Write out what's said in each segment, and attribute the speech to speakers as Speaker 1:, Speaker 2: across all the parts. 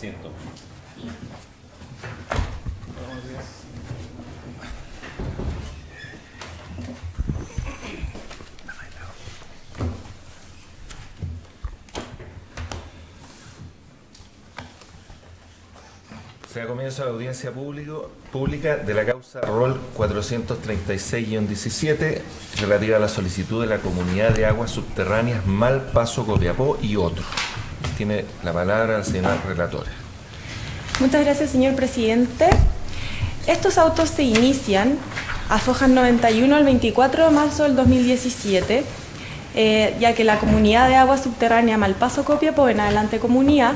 Speaker 1: asiento. Se da comienzo a la audiencia pública de la causa ROL 436-17 relativa a la solicitud de la Comunidad de Aguas Subterráneas Malpaso Copiapó y otros. Tiene la palabra la señora relatora.
Speaker 2: Muchas gracias, señor presidente. Estos autos se inician a fojas 91 al 24 de marzo del 2017, ya que la Comunidad de Aguas Subterráneas Malpaso Copiapó, en adelante comunidad,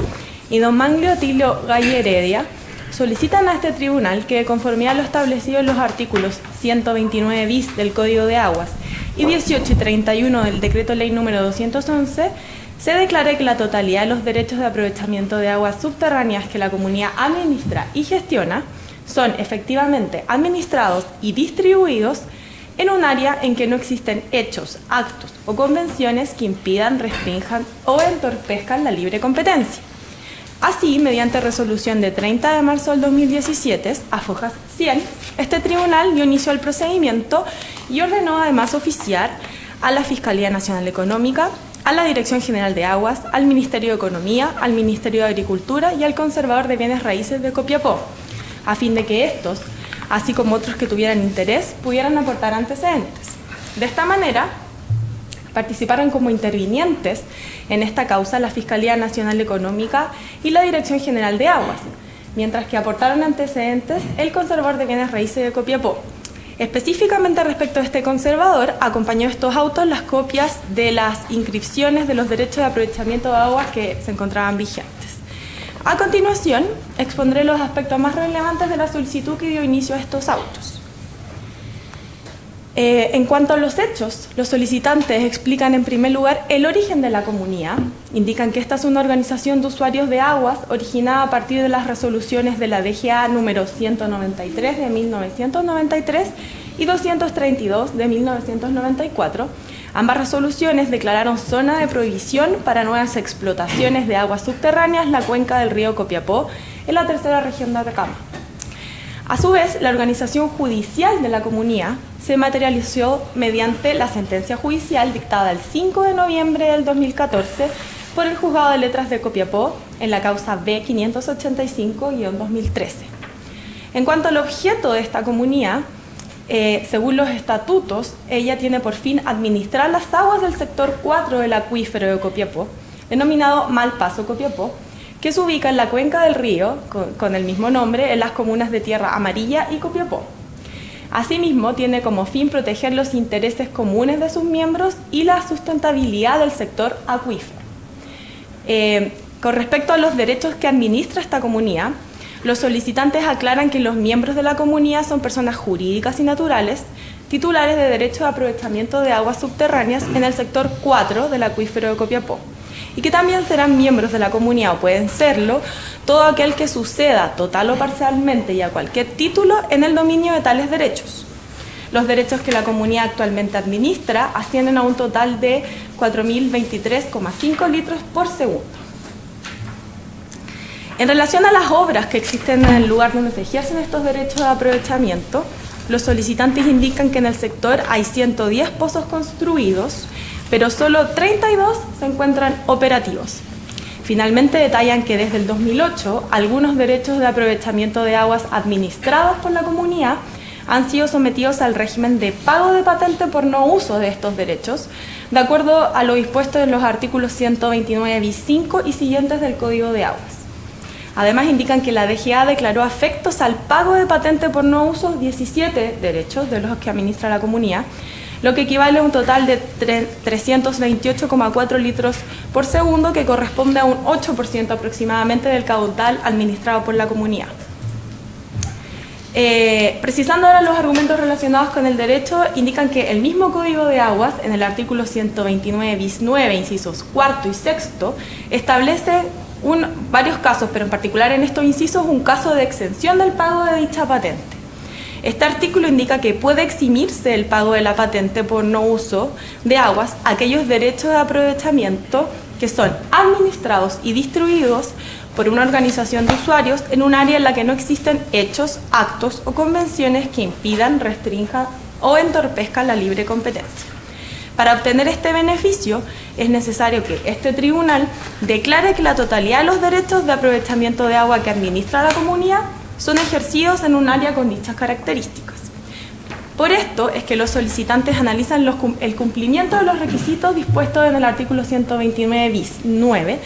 Speaker 2: y don Manglio Atilio Galle Heredia, solicitan a este tribunal que, de conformidad a lo establecido en los artículos 129 bis del Código de Aguas y 18 y 31 del Decreto Ley número 211, se declare que la totalidad de los derechos de aprovechamiento de aguas subterráneas que la comunidad administra y gestiona son efectivamente administrados y distribuidos en un área en que no existen hechos, actos o convenciones que impidan, restrinjan o entorpezcan la libre competencia. Así, mediante resolución de 30 de marzo del 2017, a fojas 100, este tribunal dio inicio al procedimiento y ordenó además oficiar a la Fiscalía Nacional Económica, a la Dirección General de Aguas, al Ministerio de Economía, al Ministerio de Agricultura y al Conservador de Bienes Raíces de Copiapó, a fin de que estos, así como otros que tuvieran interés, pudieran aportar antecedentes. De esta manera, participaron como intervinientes en esta causa la Fiscalía Nacional Económica y la Dirección General de Aguas, mientras que aportaron antecedentes el Conservador de Bienes Raíces de Copiapó. Específicamente respecto a este conservador, acompañó estos autos las copias de las inscripciones de los derechos de aprovechamiento de aguas que se encontraban vigentes. A continuación, expondré los aspectos más relevantes de la solicitud que dio inicio a estos autos. En cuanto a los hechos, los solicitantes explican en primer lugar el origen de la comunidad. Indican que esta es una organización de usuarios de aguas originada a partir de las resoluciones de la DGA número 193 de 1993 y 232 de 1994. Ambas resoluciones declararon zona de prohibición para nuevas explotaciones de aguas subterráneas la cuenca del río Copiapó en la tercera región de Atacama. A su vez, la organización judicial de la comunidad se materializó mediante la sentencia judicial dictada el 5 de noviembre del 2014 por el Juzgado de Letras de Copiapó en la causa B585-2013. En cuanto al objeto de esta comunidad, según los estatutos, ella tiene por fin administrar las aguas del sector 4 del acuífero de Copiapó, denominado Malpaso Copiapó, que se ubica en la cuenca del río, con el mismo nombre, en las comunas de Tierra Amarilla y Copiapó. Asimismo, tiene como fin proteger los intereses comunes de sus miembros y la sustentabilidad del sector acuífero. Con respecto a los derechos que administra esta comunidad, los solicitantes aclaran que los miembros de la comunidad son personas jurídicas y naturales, titulares de derecho de aprovechamiento de aguas subterráneas en el sector 4 del acuífero de Copiapó, y que también serán miembros de la comunidad, o pueden serlo, todo aquel que suceda total o parcialmente y a cualquier título en el dominio de tales derechos. Los derechos que la comunidad actualmente administra ascienden a un total de 4.023,5 litros por segundo. En relación a las obras que existen en el lugar donde se ejercen estos derechos de aprovechamiento, los solicitantes indican que en el sector hay 110 pozos construidos, pero solo 32 se encuentran operativos. Finalmente detallan que desde el 2008 algunos derechos de aprovechamiento de aguas administrados por la comunidad han sido sometidos al régimen de pago de patente por no uso de estos derechos, de acuerdo a lo dispuesto en los artículos 129 bis 5 y siguientes del Código de Aguas. Además, indican que la DGA declaró afectos al pago de patente por no uso 17 derechos de los que administra la comunidad, lo que equivale a un total de 328,4 litros por segundo, que corresponde a un 8% aproximadamente del caudal administrado por la comunidad. Precisando ahora los argumentos relacionados con el derecho, indican que el mismo Código de Aguas, en el artículo 129 bis 9, incisos cuarto y sexto, establece varios casos, pero en particular en estos incisos un caso de exención del pago de dicha patente. Este artículo indica que puede eximirse el pago de la patente por no uso de aguas aquellos derechos de aprovechamiento que son administrados y distribuidos por una organización de usuarios en un área en la que no existen hechos, actos o convenciones que impidan, restrinjan o entorpezcan la libre competencia. Para obtener este beneficio es necesario que este tribunal declare que la totalidad de los derechos de aprovechamiento de agua que administra la comunidad son ejercidos en un área con dichas características. Por esto es que los solicitantes analizan el cumplimiento de los requisitos dispuestos en el artículo 129 bis 9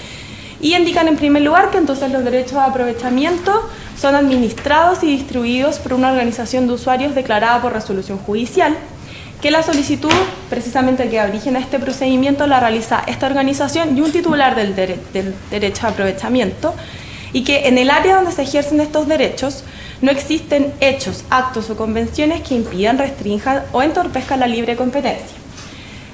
Speaker 2: y indican en primer lugar que entonces los derechos de aprovechamiento son administrados y distribuidos por una organización de usuarios declarada por resolución judicial, que la solicitud precisamente que da origen a este procedimiento la realiza esta organización y un titular del derecho de aprovechamiento, y que en el área donde se ejercen estos derechos no existen hechos, actos o convenciones que impidan, restrinjan o entorpezcan la libre competencia.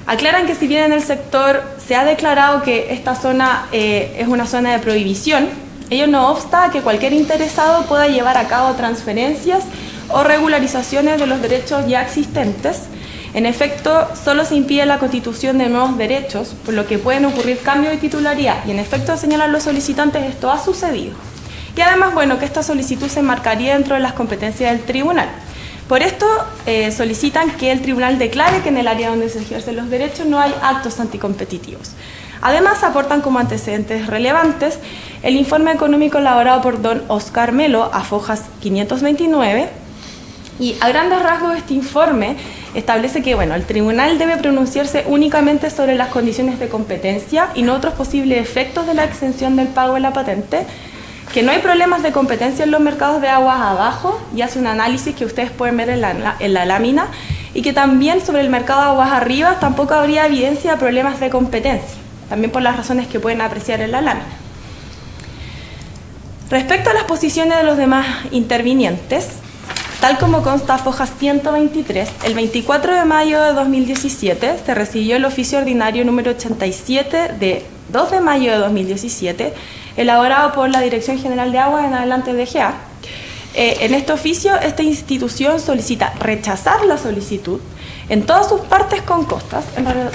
Speaker 2: Aclaran que si bien en el sector se ha declarado que esta zona es una zona de prohibición, ello no obsta a que cualquier interesado pueda llevar a cabo transferencias o regularizaciones de los derechos ya existentes. En efecto, solo se impide la constitución de nuevos derechos, por lo que pueden ocurrir cambios de titularidad, y en efecto, señalan los solicitantes, esto ha sucedido. Y además, bueno, que esta solicitud se enmarcaría dentro de las competencias del tribunal. Por esto, solicitan que el tribunal declare que en el área donde se ejercen los derechos no hay actos anticompetitivos. Además, aportan como antecedentes relevantes el informe económico elaborado por don Oscar Melo a fojas 529, y a grandes rasgos este informe establece que el tribunal debe pronunciarse únicamente sobre las condiciones de competencia y no otros posibles efectos de la exención del pago de la patente, que no hay problemas de competencia en los mercados de aguas abajo, y hace un análisis que ustedes pueden ver en la lámina, y que también sobre el mercado de aguas arriba tampoco habría evidencia de problemas de competencia, también por las razones que pueden apreciar en la lámina. Respecto a las posiciones de los demás intervinientes, tal como consta foja 123, el 24 de mayo de 2017 se recibió el oficio ordinario número 87 de 2 de mayo de 2017, elaborado por la Dirección General de Aguas, en adelante DGA. En este oficio, esta institución solicita rechazar la solicitud en todas sus partes con costas,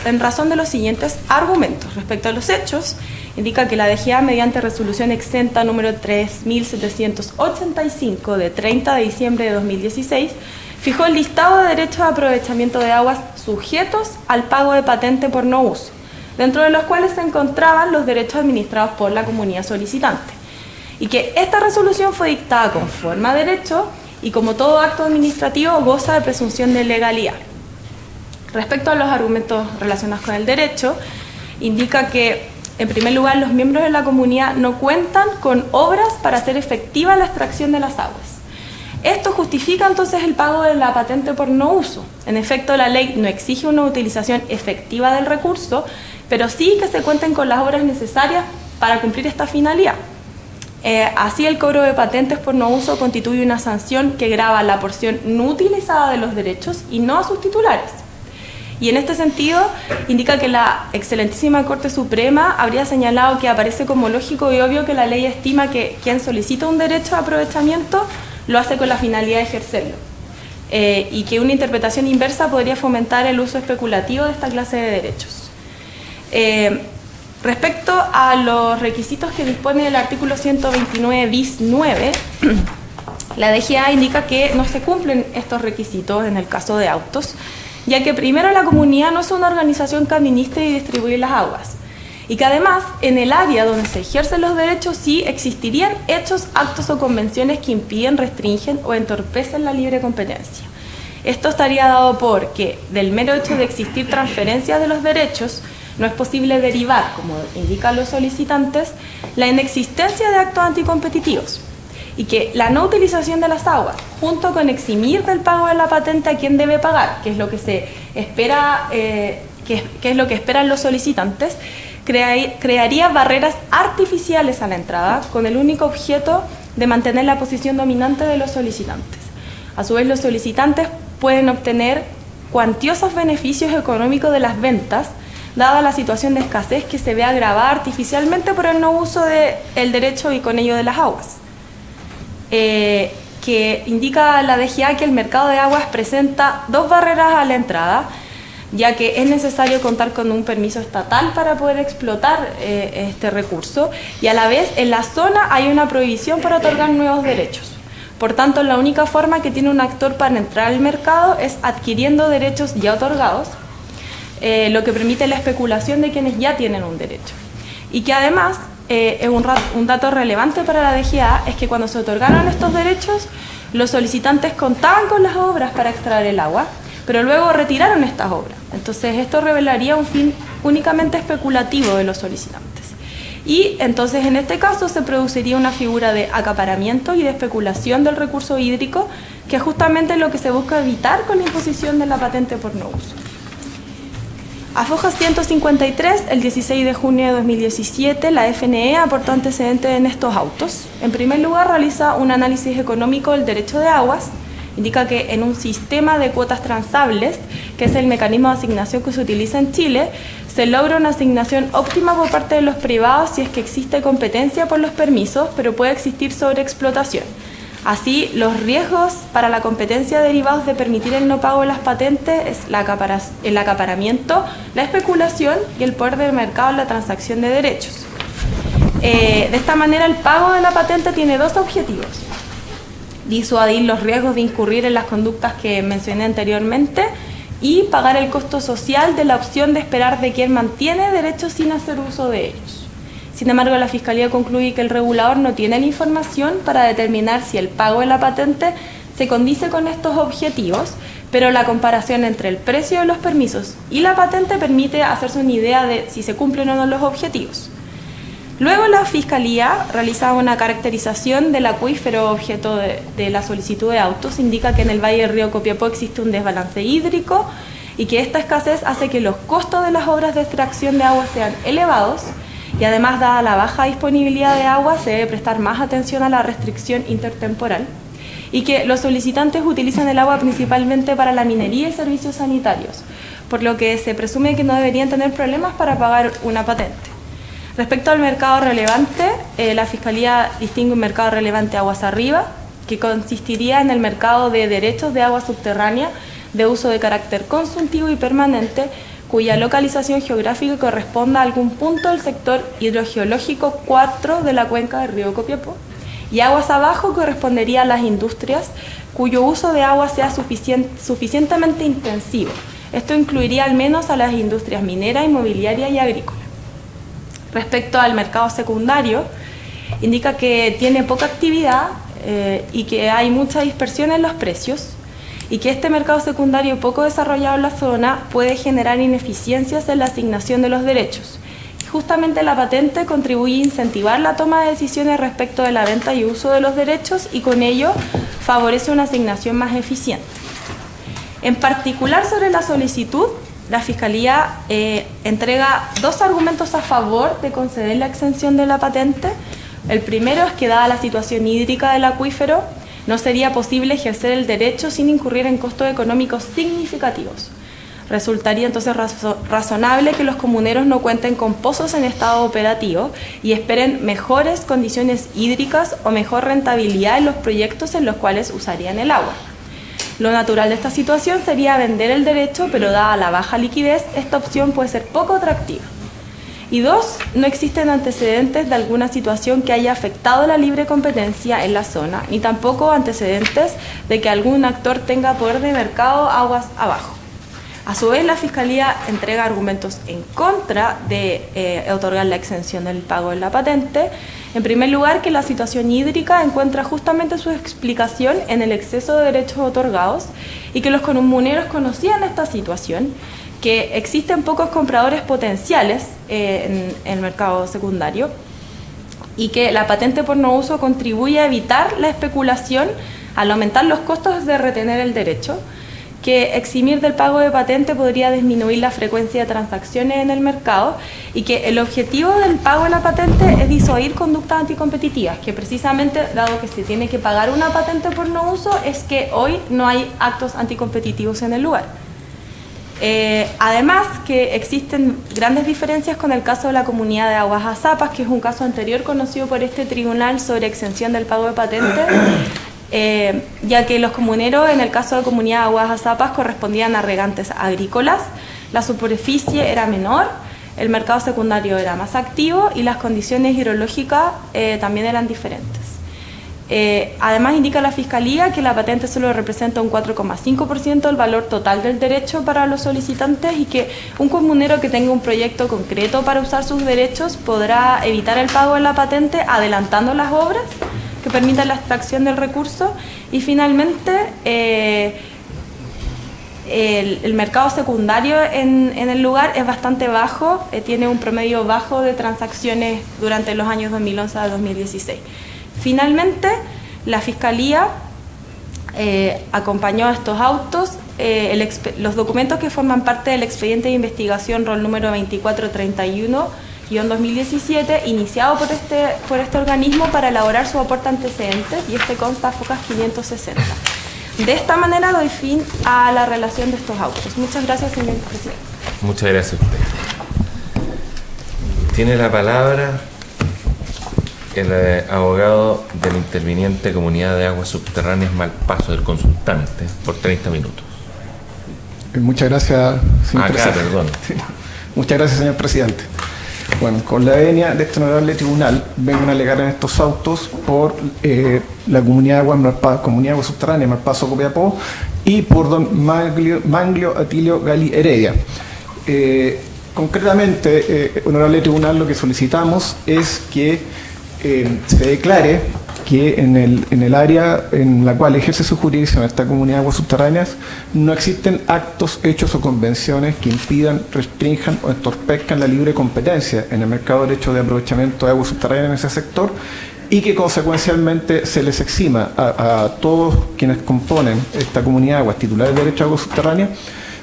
Speaker 2: en razón de los siguientes argumentos. Respecto a los hechos, indica que la DGA, mediante resolución exenta número 3785 de 30 de diciembre de 2016, fijó el listado de derechos de aprovechamiento de aguas sujetos al pago de patente por no uso, dentro de los cuales se encontraban los derechos administrados por la comunidad solicitante, y que esta resolución fue dictada conforme a derecho y, como todo acto administrativo, goza de presunción de legalidad. Respecto a los argumentos relacionados con el derecho, indica que, en primer lugar, los miembros de la comunidad no cuentan con obras para hacer efectiva la extracción de las aguas. Esto justifica entonces el pago de la patente por no uso. En efecto, la ley no exige una utilización efectiva del recurso, pero sí que se cuenten con las obras necesarias para cumplir esta finalidad. Así, el cobro de patentes por no uso constituye una sanción que grava la porción no utilizada de los derechos y no a sus titulares. Y en este sentido, indica que la excelentísima Corte Suprema habría señalado que aparece como lógico y obvio que la ley estima que quien solicita un derecho de aprovechamiento lo hace con la finalidad de ejercerlo, y que una interpretación inversa podría fomentar el uso especulativo de esta clase de derechos. Respecto a los requisitos que dispone el artículo 129 bis 9, la DGA indica que no se cumplen estos requisitos en el caso de autos, ya que primero la comunidad no es una organización que administre y distribuye las aguas, y que además en el área donde se ejercen los derechos sí existirían hechos, actos o convenciones que impiden, restringen o entorpecen la libre competencia. Esto estaría dado porque del mero hecho de existir transferencias de los derechos no es posible derivar, como indican los solicitantes, la inexistencia de actos anticompetitivos, y que la no utilización de las aguas, junto con eximir del pago de la patente a quien debe pagar, que es lo que se espera, que es lo que esperan los solicitantes, crearía barreras artificiales a la entrada con el único objeto de mantener la posición dominante de los solicitantes. A su vez, los solicitantes pueden obtener cuantiosos beneficios económicos de las ventas, dada la situación de escasez que se ve agravada artificialmente por el no uso del derecho y con ello de las aguas. Que indica la DGA que el mercado de aguas presenta dos barreras a la entrada, ya que es necesario contar con un permiso estatal para poder explotar este recurso, y a la vez en la zona hay una prohibición para otorgar nuevos derechos. Por tanto, la única forma que tiene un actor para entrar al mercado es adquiriendo derechos ya otorgados, lo que permite la especulación de quienes ya tienen un derecho. Y que además, un dato relevante para la DGA es que cuando se otorgaron estos derechos, los solicitantes contaban con las obras para extraer el agua, pero luego retiraron estas obras. Entonces esto revelaría un fin únicamente especulativo de los solicitantes. Y entonces en este caso se produciría una figura de acaparamiento y de especulación del recurso hídrico, que es justamente lo que se busca evitar con la imposición de la patente por no uso. A Foja 153, el 16 de junio de 2017, la FNE aportó antecedentes en estos autos. En primer lugar, realiza un análisis económico del derecho de aguas. Indica que en un sistema de cuotas transables, que es el mecanismo de asignación que se utiliza en Chile, se logra una asignación óptima por parte de los privados si es que existe competencia por los permisos, pero puede existir sobreexplotación. Así, los riesgos para la competencia derivados de permitir el no pago de las patentes es el acaparamiento, la especulación y el poder del mercado en la transacción de derechos. De esta manera, el pago de la patente tiene dos objetivos: disuadir los riesgos de incurrir en las conductas que mencioné anteriormente y pagar el costo social de la opción de esperar de quien mantiene derechos sin hacer uso de ellos. Sin embargo, la Fiscalía concluye que el regulador no tiene la información para determinar si el pago de la patente se condice con estos objetivos, pero la comparación entre el precio de los permisos y la patente permite hacerse una idea de si se cumplen o no los objetivos. Luego la Fiscalía realiza una caracterización del acuífero objeto de la solicitud de autos. Indica que en el Valle del Río Copiapó existe un desbalance hídrico y que esta escasez hace que los costos de las obras de extracción de agua sean elevados, y además, dada la baja disponibilidad de agua, se debe prestar más atención a la restricción intertemporal, y que los solicitantes utilizan el agua principalmente para la minería y servicios sanitarios, por lo que se presume que no deberían tener problemas para pagar una patente. Respecto al mercado relevante, la Fiscalía distingue un mercado relevante aguas arriba, que consistiría en el mercado de derechos de agua subterránea de uso de carácter consultivo y permanente, cuya localización geográfica corresponda a algún punto del sector hidrogeológico 4 de la cuenca del río Copiapó, y aguas abajo correspondería a las industrias cuyo uso de agua sea suficientemente intensivo. Esto incluiría al menos a las industrias minera, inmobiliaria y agrícola. Respecto al mercado secundario, indica que tiene poca actividad y que hay mucha dispersión en los precios, y que este mercado secundario poco desarrollado en la zona puede generar ineficiencias en la asignación de los derechos. Y justamente la patente contribuye a incentivar la toma de decisiones respecto de la venta y uso de los derechos, y con ello favorece una asignación más eficiente. En particular, sobre la solicitud, la Fiscalía entrega dos argumentos a favor de conceder la exención de la patente. El primero es que, dada la situación hídrica del acuífero, no sería posible ejercer el derecho sin incurrir en costos económicos significativos. Resultaría entonces razonable que los comuneros no cuenten con pozos en estado operativo y esperen mejores condiciones hídricas o mejor rentabilidad en los proyectos en los cuales usarían el agua. Lo natural de esta situación sería vender el derecho, pero dada la baja liquidez, esta opción puede ser poco atractiva. Y dos, no existen antecedentes de alguna situación que haya afectado la libre competencia en la zona, ni tampoco antecedentes de que algún actor tenga poder de mercado aguas abajo. A su vez, la Fiscalía entrega argumentos en contra de otorgar la exención del pago de la patente. En primer lugar, que la situación hídrica encuentra justamente su explicación en el exceso de derechos otorgados, y que los comuneros conocían esta situación, que existen pocos compradores potenciales en el mercado secundario, y que la patente por no uso contribuye a evitar la especulación al aumentar los costos de retener el derecho, que eximir del pago de patente podría disminuir la frecuencia de transacciones en el mercado, y que el objetivo del pago de la patente es disuadir conductas anticompetitivas, que precisamente, dado que se tiene que pagar una patente por no uso, es que hoy no hay actos anticompetitivos en el lugar. Además, que existen grandes diferencias con el caso de la comunidad de Aguas Azapas, que es un caso anterior conocido por este tribunal sobre exención del pago de patente, ya que los comuneros en el caso de comunidad de Aguas Azapas correspondían a regantes agrícolas. la superficie era menor, el mercado secundario era más activo y las condiciones hidrológicas también eran diferentes. Además indica la Fiscalía que la patente solo representa un 4,5% del valor total del derecho para los solicitantes y que un comunero que tenga un proyecto concreto para usar sus derechos podrá evitar el pago de la patente adelantando las obras que permitan la extracción del recurso. Y finalmente el mercado secundario en el lugar es bastante bajo, tiene un promedio bajo de transacciones durante los años 2011 a 2016. Finalmente, la Fiscalía acompañó a estos autos los documentos que forman parte del expediente de investigación rol número 2431-2017, iniciado por este organismo para elaborar su aporte antecedentes, y este consta FOCAS 560. De esta manera doy fin a la relación de estos autos. Muchas gracias, señor presidente.
Speaker 1: Muchas gracias a usted. Tiene la palabra el abogado del interviniente Comunidad de Aguas Subterráneas Malpaso, del consultante, por 30 minutos.
Speaker 3: Muchas gracias, señor presidente.
Speaker 1: Perdón.
Speaker 3: Muchas gracias, señor presidente. Bueno, con la venia de este honorable tribunal, vengo a alegar en estos autos por la Comunidad de Aguas Malpaso, Comunidad de Aguas Subterráneas Malpaso Copiapó, y por don Manglio Atilio Gali Heredia. Concretamente, honorable tribunal, lo que solicitamos es que se declare que en el área en la cual ejerce su jurisdicción esta Comunidad de Aguas Subterráneas no existen actos, hechos o convenciones que impidan, restrinjan o entorpezcan la libre competencia en el mercado de derecho de aprovechamiento de aguas subterráneas en ese sector, y que consecuencialmente se les exima a todos quienes componen esta Comunidad de Aguas titulares de derecho a aguas subterráneas,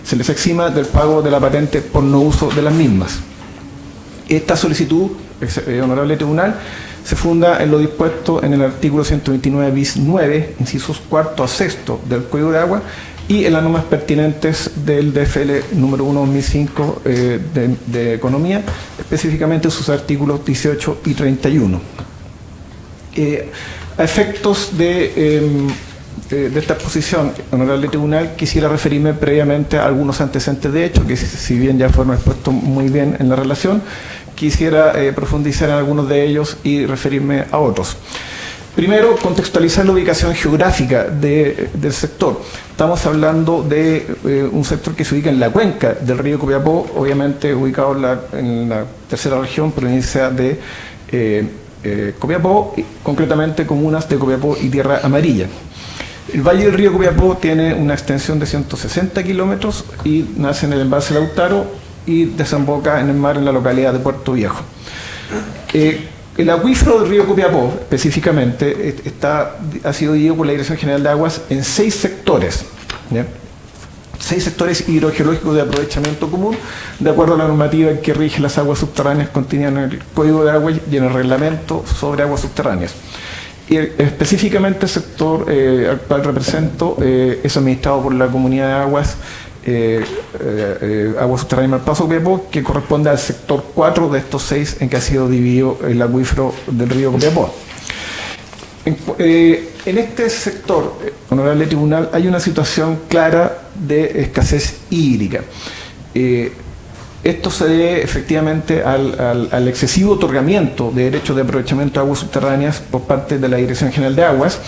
Speaker 3: se les exima del pago de la patente por no uso de las mismas. Esta solicitud, honorable tribunal, se funda en lo dispuesto en el artículo 129 bis 9, incisos cuarto a sexto del Código de Agua, y en las normas pertinentes del DFL número 1/2005 de Economía, específicamente sus artículos 18 y 31. A efectos de esta exposición, honorable tribunal, quisiera referirme previamente a algunos antecedentes de hecho, que si bien ya fueron expuestos muy bien en la relación, quisiera profundizar en algunos de ellos y referirme a otros. Primero, contextualizar la ubicación geográfica del sector. Estamos hablando de un sector que se ubica en la cuenca del río Copiapó, obviamente ubicado en la tercera región, provincia de Copiapó, concretamente comunas de Copiapó y Tierra Amarilla. El valle del río Copiapó tiene una extensión de 160 kilómetros y nace en el embalse Lautaro y desemboca en el mar en la localidad de Puerto Viejo. El acuífero del río Copiapó, específicamente, ha sido dividido por la Dirección General de Aguas en 6 sectores, ¿ya? 6 sectores hidrogeológicos de aprovechamiento común, de acuerdo a la normativa que rige las aguas subterráneas contenida en el Código de Aguas y en el Reglamento sobre Aguas Subterráneas. Y específicamente el sector al cual represento es administrado por la Comunidad de Aguas Aguas Subterráneas Malpaso Copiapó, que corresponde al sector 4 de estos 6 en que ha sido dividido el acuífero del río Copiapó. En este sector, honorable tribunal, hay una situación clara de escasez hídrica. Esto se debe efectivamente al excesivo otorgamiento de derechos de aprovechamiento de aguas subterráneas por parte de la Dirección General de Aguas,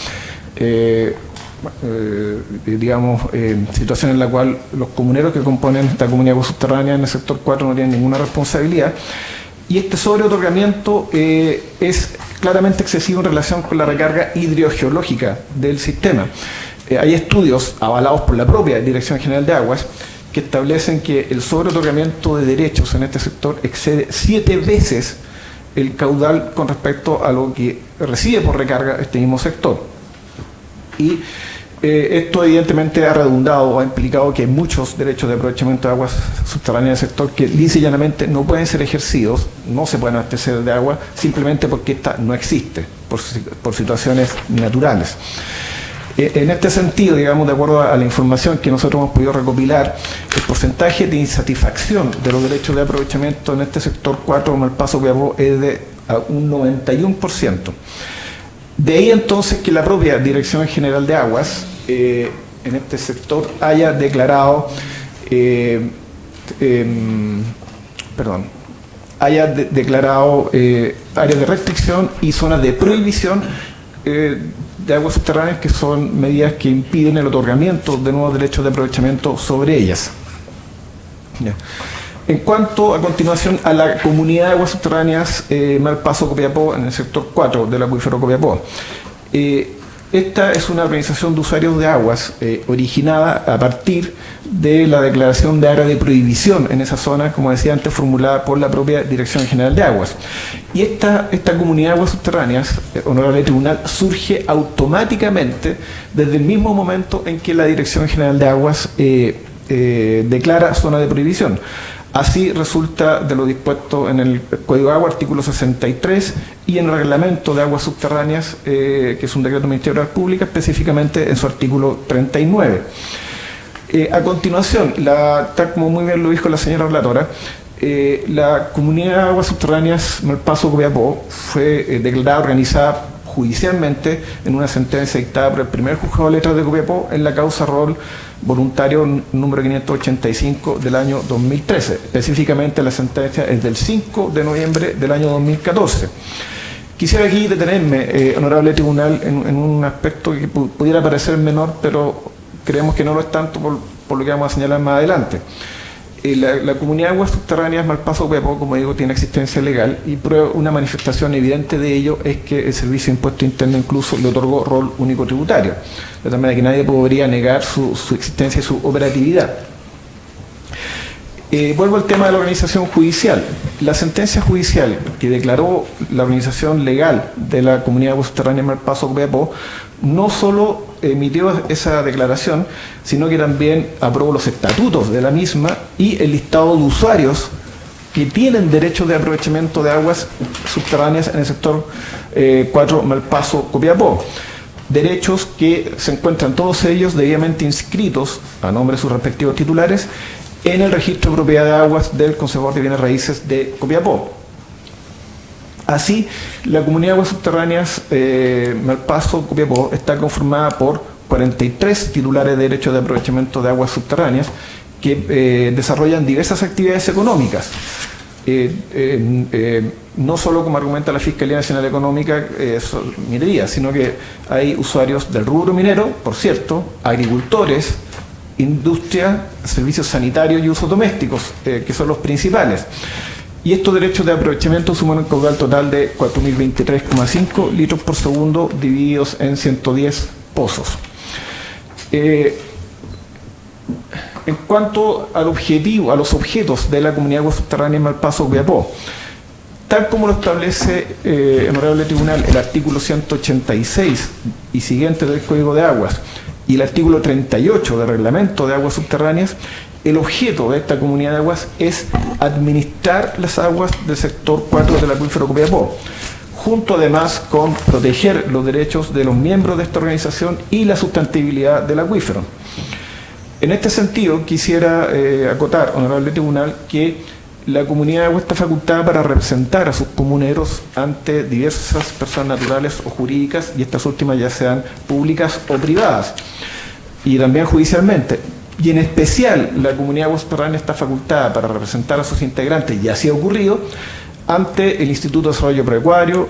Speaker 3: situación en la cual los comuneros que componen esta Comunidad de Aguas Subterráneas en el sector 4 no tienen ninguna responsabilidad, y este sobreotorgamiento es claramente excesivo en relación con la recarga hidrogeológica del sistema. Hay estudios avalados por la propia Dirección General de Aguas que establecen que el sobreotorgamiento de derechos en este sector excede 7 veces el caudal con respecto a lo que recibe por recarga este mismo sector. Y esto evidentemente ha redundado o ha implicado que hay muchos derechos de aprovechamiento de aguas subterráneas del sector que lisa y llanamente no pueden ser ejercidos, no se pueden abastecer de agua simplemente porque esta no existe, por situaciones naturales. En este sentido, digamos, de acuerdo a la información que nosotros hemos podido recopilar, el porcentaje de insatisfacción de los derechos de aprovechamiento en este sector 4 Malpaso Copiapó es de un 91%. De ahí entonces que la propia Dirección General de Aguas en este sector haya declarado haya declarado áreas de restricción y zonas de prohibición de aguas subterráneas, que son medidas que impiden el otorgamiento de nuevos derechos de aprovechamiento sobre ellas. Ya. En cuanto a continuación a la comunidad de aguas subterráneas Malpaso Copiapó, en el sector 4 del acuífero Copiapó, esta es una organización de usuarios de aguas originada a partir de la declaración de área de prohibición en esa zona, como decía antes, formulada por la propia Dirección General de Aguas. Y esta comunidad de aguas subterráneas, honorable tribunal, surge automáticamente desde el mismo momento en que la Dirección General de Aguas declara zona de prohibición. Así resulta de lo dispuesto en el Código de Agua, artículo 63, y en el Reglamento de Aguas Subterráneas, que es un decreto del Ministerio de Obras Públicas, específicamente en su artículo 39. A continuación, tal como muy bien lo dijo la señora relatora, la comunidad de aguas subterráneas Malpaso Copiapó fue declarada organizada judicialmente en una sentencia dictada por el primer juzgado de letras de Copiapó en la causa rol voluntario número 585 del año 2013. Específicamente la sentencia es del 5 de noviembre del año 2014. Quisiera aquí detenerme, honorable tribunal, en un aspecto que pudiera parecer menor, pero creemos que no lo es tanto por lo que vamos a señalar más adelante. La comunidad de aguas subterráneas Malpaso Copiapó, como digo, tiene existencia legal, y una manifestación evidente de ello es que el Servicio de Impuesto Interno incluso le otorgó rol único tributario, de tal manera que nadie podría negar su existencia y su operatividad. Vuelvo al tema de la organización judicial. La sentencia judicial que declaró la organización legal de la comunidad de aguas subterráneas Malpaso Copiapó no solo emitió esa declaración, sino que también aprobó los estatutos de la misma y el listado de usuarios que tienen derechos de aprovechamiento de aguas subterráneas en el sector 4 Malpaso Copiapó. Derechos que se encuentran todos ellos debidamente inscritos a nombre de sus respectivos titulares en el registro de propiedad de aguas del Conservador de Bienes Raíces de Copiapó. Así, la comunidad de aguas subterráneas Malpaso Copiapó está conformada por 43 titulares de derechos de aprovechamiento de aguas subterráneas que desarrollan diversas actividades económicas. No solo, como argumenta la Fiscalía Nacional Económica, minería, sino que hay usuarios del rubro minero, por cierto, agricultores, industria, servicios sanitarios y usos domésticos, que son los principales. Y estos derechos de aprovechamiento suman un caudal total de 4.023,5 litros por segundo divididos en 110 pozos. En cuanto al objetivo, a los objetos de la comunidad de aguas subterráneas Malpaso Copiapó, tal como lo establece, honorable tribunal, el artículo 186 y siguiente del Código de Aguas y el artículo 38 del Reglamento de Aguas Subterráneas, el objeto de esta comunidad de aguas es administrar las aguas del sector 4 del acuífero Copiapó, junto además con proteger los derechos de los miembros de esta organización y la sustentabilidad del acuífero. En este sentido, quisiera acotar, honorable tribunal, que la comunidad de aguas está facultada para representar a sus comuneros ante diversas personas naturales o jurídicas, y estas últimas ya sean públicas o privadas, y también judicialmente. Y en especial, la comunidad de aguas subterráneas está facultada para representar a sus integrantes, y así ha ocurrido, ante el Instituto de Desarrollo Agropecuario,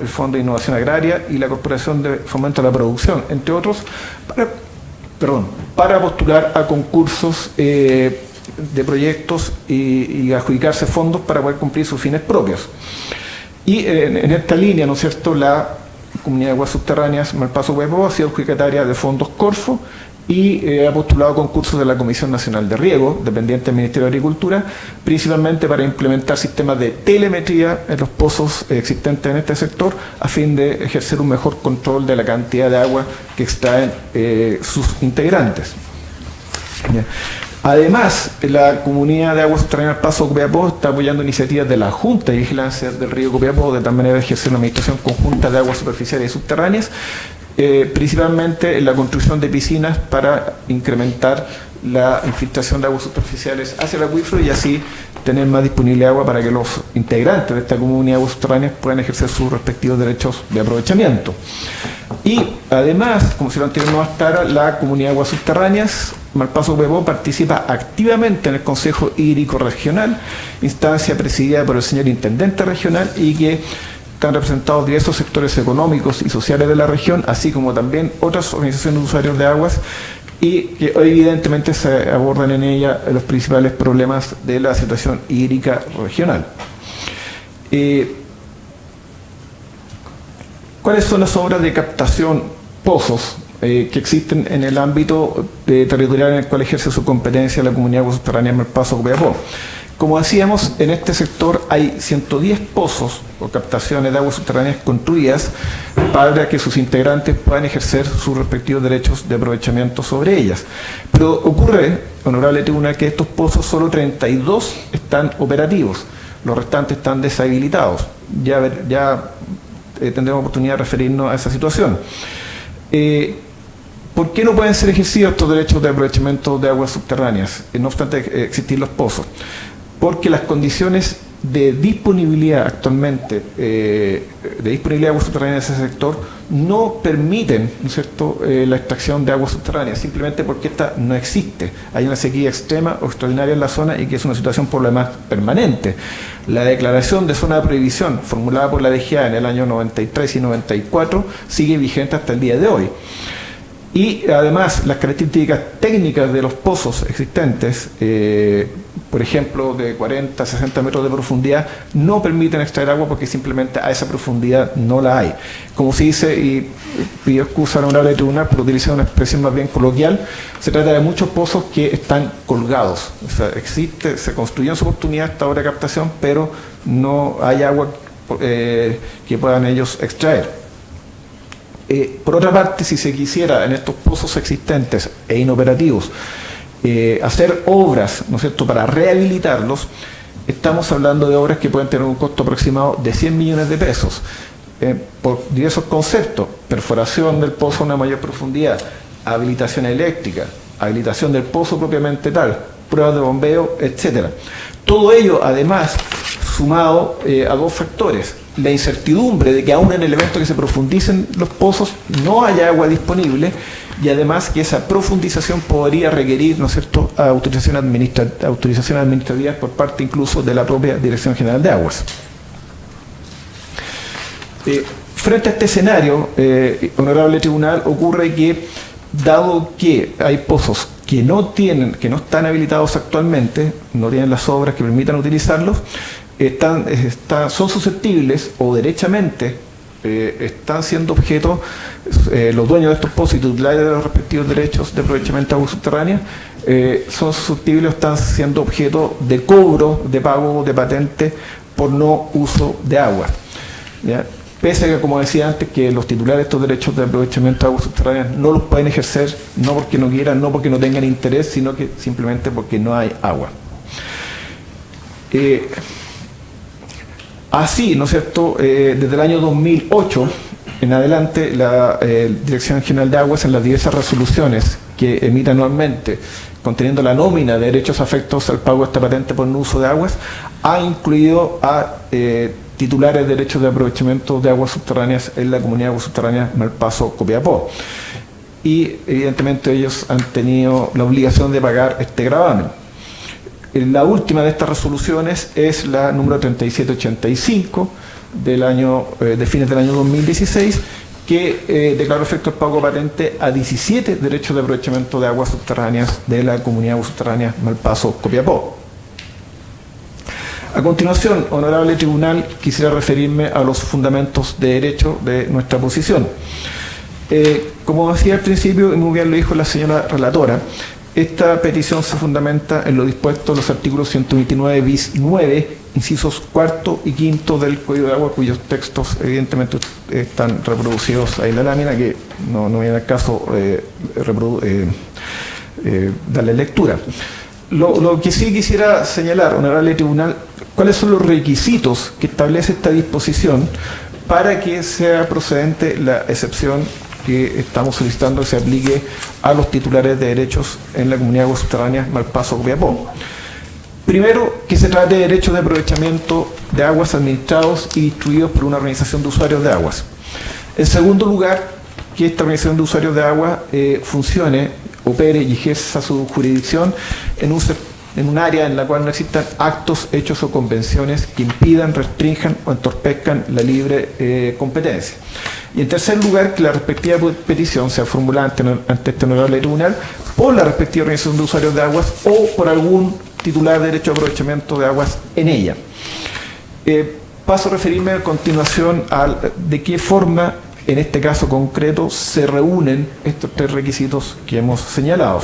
Speaker 3: el Fondo de Innovación Agraria y la Corporación de Fomento a la Producción, entre otros, para postular a concursos de proyectos y adjudicarse fondos para poder cumplir sus fines propios. Y en esta línea, ¿no es cierto?, la comunidad de aguas subterráneas Malpaso Copiapó ha sido adjudicataria de fondos Corfo y ha postulado concursos de la Comisión Nacional de Riego, dependiente del Ministerio de Agricultura, principalmente para implementar sistemas de telemetría en los pozos existentes en este sector, a fin de ejercer un mejor control de la cantidad de agua que extraen sus integrantes. Bien. Además, la comunidad de aguas subterráneas Malpaso Copiapó está apoyando iniciativas de la Junta de Vigilancia del Río Copiapó, de tal manera de ejercer una administración conjunta de aguas superficiales y subterráneas, principalmente en la construcción de piscinas para incrementar la infiltración de aguas superficiales hacia el acuífero y así tener más disponible agua para que los integrantes de esta comunidad de aguas subterráneas puedan ejercer sus respectivos derechos de aprovechamiento. Y además, como si lo anterior no bastara, la comunidad de aguas subterráneas Malpaso Copiapó participa activamente en el Consejo Hídrico Regional, instancia presidida por el señor Intendente Regional y que están representados diversos sectores económicos y sociales de la región, así como también otras organizaciones de usuarios de aguas, y que evidentemente se abordan en ella los principales problemas de la situación hídrica regional. ¿Cuáles son las obras de captación, pozos, que existen en el ámbito territorial en el cual ejerce su competencia la Comunidad de Agua Subterránea Malpaso Copiapó? Como decíamos, en este sector hay 110 pozos o captaciones de aguas subterráneas construidas para que sus integrantes puedan ejercer sus respectivos derechos de aprovechamiento sobre ellas. Pero ocurre, honorable tribunal, que estos pozos solo 32 están operativos, los restantes están deshabilitados. Ya tendremos oportunidad de referirnos a esa situación. ¿Por qué no pueden ser ejercidos estos derechos de aprovechamiento de aguas subterráneas, no obstante existir los pozos? Porque las condiciones de disponibilidad actualmente, de disponibilidad de agua subterránea en ese sector, no permiten, ¿no es cierto?, la extracción de agua subterránea, simplemente porque esta no existe. Hay una sequía extrema o extraordinaria en la zona y que es una situación por lo demás permanente. La declaración de zona de prohibición formulada por la DGA en el año 93 y 94 sigue vigente hasta el día de hoy. Y además las características técnicas de los pozos existentes, por ejemplo de 40 a 60 metros de profundidad, no permiten extraer agua porque simplemente a esa profundidad no la hay. Como se dice, y pido excusa al honorable tribunal por utilizar una expresión más bien coloquial, se trata de muchos pozos que están colgados. O sea, se construyó en su oportunidad esta obra de captación, pero no hay agua que puedan ellos extraer. Por otra parte, si se quisiera en estos pozos existentes e inoperativos hacer obras, ¿no es cierto?, para rehabilitarlos, estamos hablando de obras que pueden tener un costo aproximado de 100 millones de pesos, por diversos conceptos: perforación del pozo a una mayor profundidad, habilitación eléctrica, habilitación del pozo propiamente tal, pruebas de bombeo, etcétera. Todo ello, además, sumado a dos factores: la incertidumbre de que aún en el evento que se profundicen los pozos no haya agua disponible, y además que esa profundización podría requerir, ¿no es cierto?, autorizaciones administrativas por parte incluso de la propia Dirección General de Aguas. Frente a este escenario, honorable tribunal, ocurre que, dado que hay pozos que no están habilitados actualmente, no tienen las obras que permitan utilizarlos, son susceptibles o derechamente están siendo objeto, los dueños de estos pozos y titulares de los respectivos derechos de aprovechamiento de agua subterránea son susceptibles o están siendo objeto de cobro de pago de patente por no uso de agua, ¿ya? Pese a que, como decía antes, que los titulares de estos derechos de aprovechamiento de aguas subterráneas no los pueden ejercer, no porque no quieran, no porque no tengan interés, sino que simplemente porque no hay agua. Así, ¿no es cierto?, desde el año 2008 en adelante, la Dirección General de Aguas, en las diversas resoluciones que emite anualmente, conteniendo la nómina de derechos afectos al pago de esta patente por no uso de aguas, ha incluido a titulares de derechos de aprovechamiento de aguas subterráneas en la Comunidad de Aguas Subterráneas Malpaso Copiapó. Y evidentemente ellos han tenido la obligación de pagar este gravamen. La última de estas resoluciones es la número 3785 de fines del año 2016, que declaró efecto el pago patente a 17 derechos de aprovechamiento de aguas subterráneas de la Comunidad de Aguas Subterráneas Malpaso Copiapó. A continuación, honorable tribunal, quisiera referirme a los fundamentos de derecho de nuestra posición. Como decía al principio, y muy bien lo dijo la señora relatora, esta petición se fundamenta en lo dispuesto en los artículos 129 bis 9, incisos cuarto y quinto del Código de Agua, cuyos textos evidentemente están reproducidos ahí en la lámina, que no viene al caso darle lectura. Lo que sí quisiera señalar, honorable tribunal, cuáles son los requisitos que establece esta disposición para que sea procedente la excepción que estamos solicitando que se aplique a los titulares de derechos en la Comunidad de Aguas Subterráneas Malpaso Copiapó. Primero, que se trate de derechos de aprovechamiento de aguas administrados y distribuidos por una organización de usuarios de aguas. En segundo lugar, que esta organización de usuarios de agua funcione opere y ejerza su jurisdicción en un área en la cual no existan actos, hechos o convenciones que impidan, restrinjan o entorpezcan la libre competencia. Y en tercer lugar, que la respectiva petición sea formulada ante este honorable tribunal por la respectiva organización de usuarios de aguas o por algún titular de derecho de aprovechamiento de aguas en ella. Paso a referirme a continuación de qué forma, en este caso concreto, se reúnen estos tres requisitos que hemos señalado.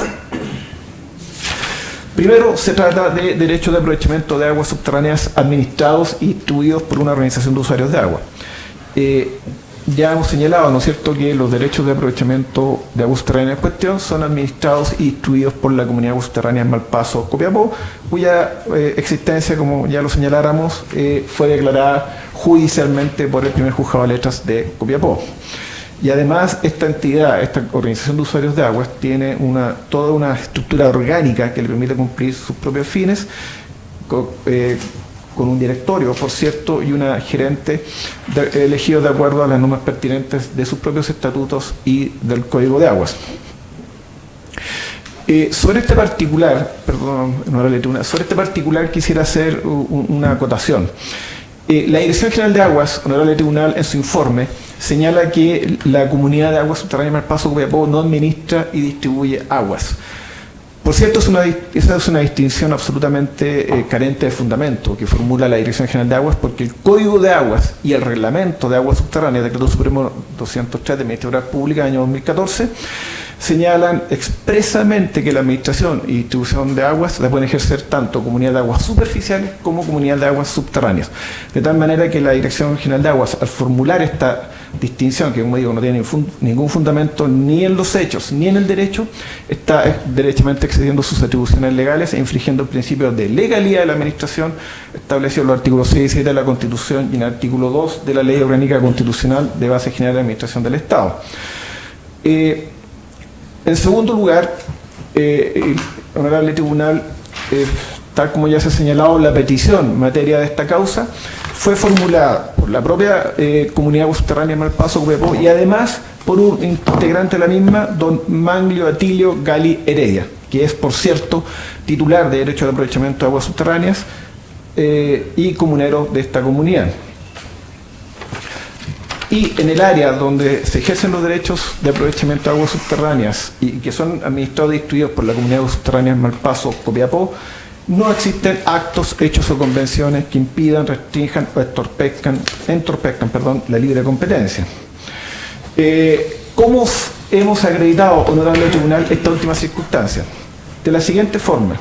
Speaker 3: Primero, se trata de derechos de aprovechamiento de aguas subterráneas administrados y distribuidos por una organización de usuarios de agua. Ya hemos señalado, ¿no es cierto?, que los derechos de aprovechamiento de aguas subterráneas en cuestión son administrados y distribuidos por la Comunidad de Aguas Subterráneas Malpaso, Copiapó, cuya existencia, como ya lo señaláramos, fue declarada judicialmente por el primer juzgado de letras de Copiapó. Y además esta entidad, esta organización de usuarios de aguas, tiene toda una estructura orgánica que le permite cumplir sus propios fines, con un directorio, por cierto, y una gerente elegido de acuerdo a las normas pertinentes de sus propios estatutos y del Código de Aguas. Sobre este particular quisiera hacer una acotación. La Dirección General de Aguas, honorable tribunal, en su informe, señala que la Comunidad de Aguas Subterráneas Malpaso Copiapó no administra y distribuye aguas. Por cierto, esa es una distinción absolutamente carente de fundamento que formula la Dirección General de Aguas, porque el Código de Aguas y el Reglamento de Aguas Subterráneas, Decreto Supremo 203 de Administración Pública, año 2014, señalan expresamente que la administración y distribución de aguas la pueden ejercer tanto comunidad de aguas superficiales como comunidad de aguas subterráneas. De tal manera que la Dirección General de Aguas, al formular esta distinción, que como digo no tiene ningún fundamento ni en los hechos ni en el derecho, está derechamente excediendo sus atribuciones legales e infringiendo el principio de legalidad de la administración establecido en los artículos 6 y 7 de la Constitución y en el artículo 2 de la Ley Orgánica Constitucional de Base General de Administración del Estado. En segundo lugar, el honorable tribunal, tal como ya se ha señalado, la petición en materia de esta causa fue formulada por la propia Comunidad Subterránea Malpaso Copiapó y además por un integrante de la misma, don Manglio Atilio Gali Heredia, que es, por cierto, titular de Derecho de Aprovechamiento de Aguas Subterráneas y comunero de esta comunidad. Y en el área donde se ejercen los derechos de aprovechamiento de aguas subterráneas y que son administrados y distribuidos por la Comunidad de Aguas Subterráneas Malpaso Copiapó, no existen actos, hechos o convenciones que impidan, restrinjan o entorpezcan la libre competencia. ¿Cómo hemos acreditado, honorable tribunal, esta última circunstancia? De la siguiente forma.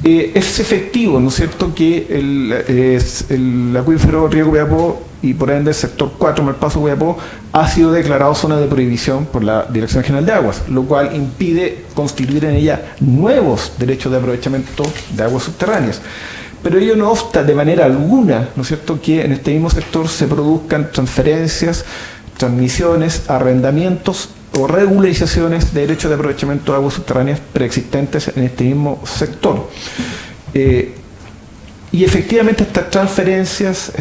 Speaker 3: Es efectivo, ¿no es cierto?, que el acuífero Río Copiapó y por ende el sector 4 Malpaso Copiapó ha sido declarado zona de prohibición por la Dirección General de Aguas, lo cual impide constituir en ella nuevos derechos de aprovechamiento de aguas subterráneas. Pero ello no obsta de manera alguna, ¿no es cierto?, que en este mismo sector se produzcan transferencias, transmisiones, arrendamientos o regularizaciones de derechos de aprovechamiento de aguas subterráneas preexistentes en este mismo sector. Y efectivamente estas transferencias,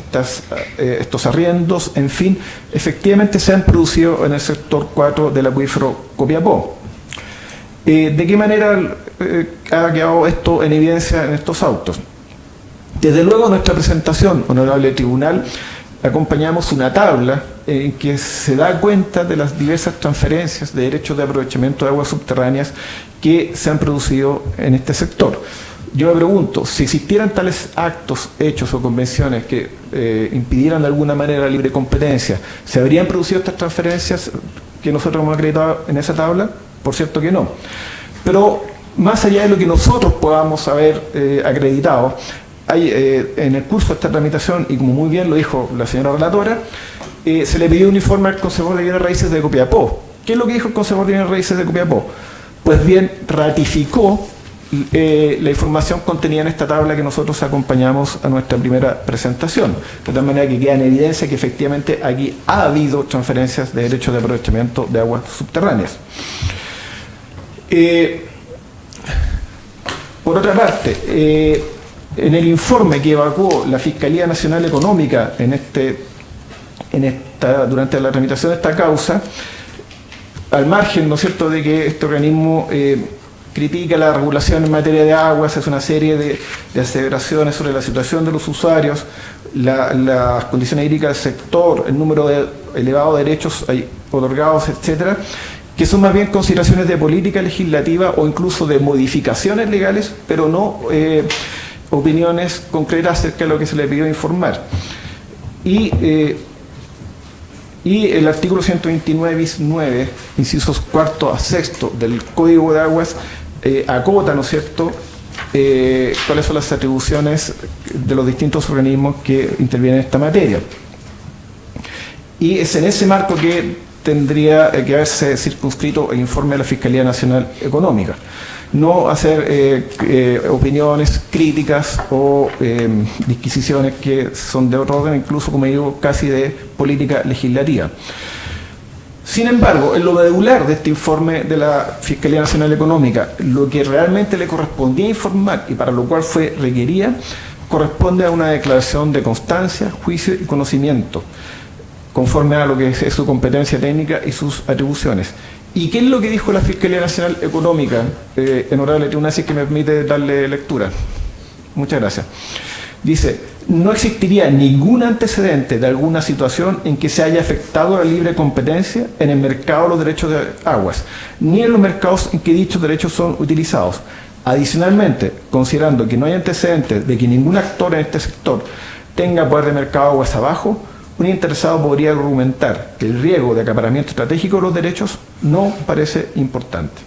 Speaker 3: estos arriendos, en fin, efectivamente se han producido en el sector 4 del acuífero Copiapó. ¿De qué manera ha quedado esto en evidencia en estos autos? Desde luego, en nuestra presentación, honorable tribunal, acompañamos una tabla en que se da cuenta de las diversas transferencias de derechos de aprovechamiento de aguas subterráneas que se han producido en este sector. Yo me pregunto, si existieran tales actos, hechos o convenciones que impidieran de alguna manera la libre competencia, ¿se habrían producido estas transferencias que nosotros hemos acreditado en esa tabla? Por cierto que no. Pero más allá de lo que nosotros podamos haber acreditado, hay, en el curso de esta tramitación, y como muy bien lo dijo la señora relatora, se le pidió un informe al Consejo de Bienes Raíces de Copiapó. ¿Qué es lo que dijo el Consejo de Bienes Raíces de Copiapó? Pues bien, ratificó la información contenida en esta tabla que nosotros acompañamos a nuestra primera presentación, de tal manera que queda en evidencia que efectivamente aquí ha habido transferencias de derechos de aprovechamiento de aguas subterráneas. Por otra parte, en el informe que evacuó la Fiscalía Nacional Económica durante la tramitación de esta causa, al margen, ¿no es cierto?, de que este organismo critica la regulación en materia de aguas, hace una serie de aseveraciones sobre la situación de los usuarios, las condiciones hídricas del sector, el número elevado de derechos otorgados, etcétera, que son más bien consideraciones de política legislativa o incluso de modificaciones legales, pero no opiniones concretas acerca de lo que se le pidió informar. Y el artículo 129 bis 9, incisos 4 a 6 del Código de Aguas, acota, ¿no es cierto?, cuáles son las atribuciones de los distintos organismos que intervienen en esta materia. Y es en ese marco que tendría que haberse circunscrito el informe de la Fiscalía Nacional Económica. No hacer opiniones críticas o disquisiciones que son de otro orden, incluso, como digo, casi de política legislativa. Sin embargo, en lo medular de este informe de la Fiscalía Nacional Económica, lo que realmente le correspondía informar y para lo cual fue requerida, corresponde a una declaración de constancia, juicio y conocimiento, conforme a lo que es su competencia técnica y sus atribuciones. ¿Y qué es lo que dijo la Fiscalía Nacional Económica, honorable tribunal, si es que me permite darle lectura? Muchas gracias. Dice: no existiría ningún antecedente de alguna situación en que se haya afectado la libre competencia en el mercado de los derechos de aguas, ni en los mercados en que dichos derechos son utilizados. Adicionalmente, considerando que no hay antecedentes de que ningún actor en este sector tenga poder de mercado aguas abajo, un interesado podría argumentar que el riesgo de acaparamiento estratégico de los derechos no parece importante.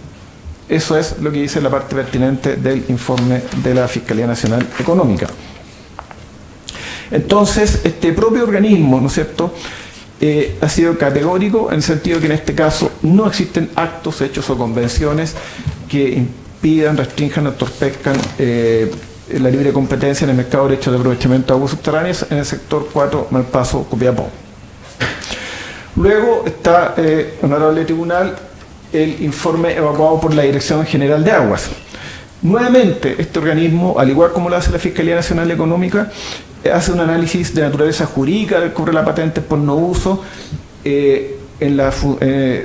Speaker 3: Eso es lo que dice la parte pertinente del informe de la Fiscalía Nacional Económica. Entonces, este propio organismo, ¿no es cierto?, ha sido categórico en el sentido que en este caso no existen actos, hechos o convenciones que impidan, restrinjan o entorpezcan la libre competencia en el mercado de derechos de aprovechamiento de aguas subterráneas en el sector 4 Malpaso, Copiapó. Luego está, honorable tribunal, el informe evacuado por la Dirección General de Aguas. Nuevamente, este organismo, al igual como lo hace la Fiscalía Nacional Económica, hace un análisis de naturaleza jurídica del cobro de la patente por no uso.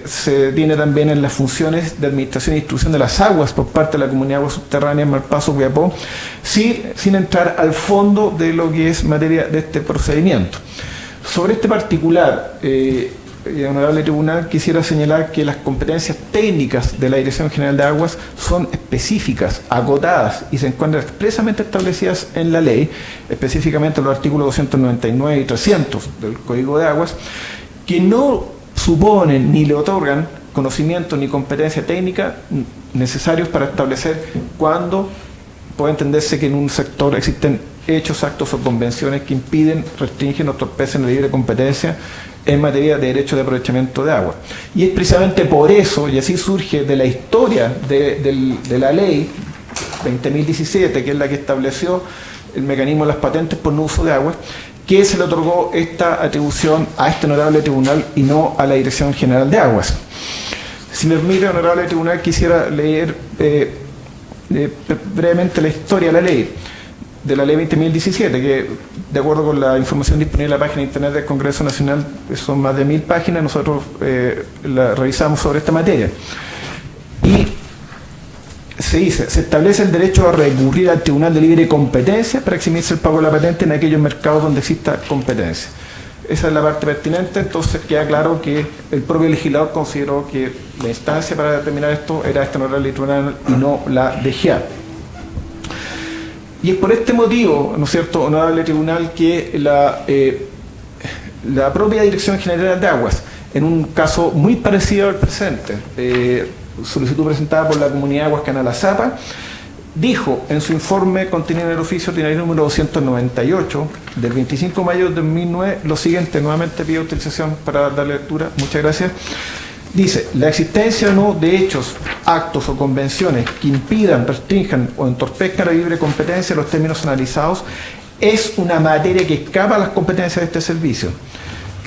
Speaker 3: Se tiene también en las funciones de administración y distribución de las aguas por parte de la Comunidad de Aguas Subterráneas Malpaso, Copiapó, sin entrar al fondo de lo que es materia de este procedimiento. Sobre este particular, honorable tribunal, quisiera señalar que las competencias técnicas de la Dirección General de Aguas son específicas, acotadas y se encuentran expresamente establecidas en la ley, específicamente en los artículos 299 y 300 del Código de Aguas, que no suponen ni le otorgan conocimiento ni competencia técnica necesarios para establecer cuándo puede entenderse que en un sector existen hechos, actos o convenciones que impiden, restringen o entorpecen la libre competencia en materia de derecho de aprovechamiento de agua. Y es precisamente por eso, y así surge de la historia de la ley 20.017, que es la que estableció el mecanismo de las patentes por no uso de agua, que se le otorgó esta atribución a este honorable tribunal y no a la Dirección General de Aguas. Si me permite, honorable tribunal, quisiera leer brevemente la historia de la ley 20.017, que de acuerdo con la información disponible en la página de internet del Congreso Nacional son más de 1000 páginas. Nosotros la revisamos sobre esta materia. Y se dice: se establece el derecho a recurrir al Tribunal de Libre Competencia para eximirse el pago de la patente en aquellos mercados donde exista competencia. Esa es la parte pertinente. Entonces queda claro que el propio legislador consideró que la instancia para determinar esto era esta honorable tribunal y no la DGA. Y es por este motivo, ¿no es cierto?, honorable tribunal, que la propia Dirección General de Aguas, en un caso muy parecido al presente, solicitud presentada por la Comunidad de Aguas Canal Azapa, dijo en su informe contenido en el oficio ordinario número 298 del 25 de mayo de 2009 lo siguiente. Nuevamente pido autorización para dar lectura. Muchas gracias. Dice: la existencia o no de hechos, actos o convenciones que impidan, restrinjan o entorpezcan la libre competencia en los términos analizados es una materia que escapa a las competencias de este servicio,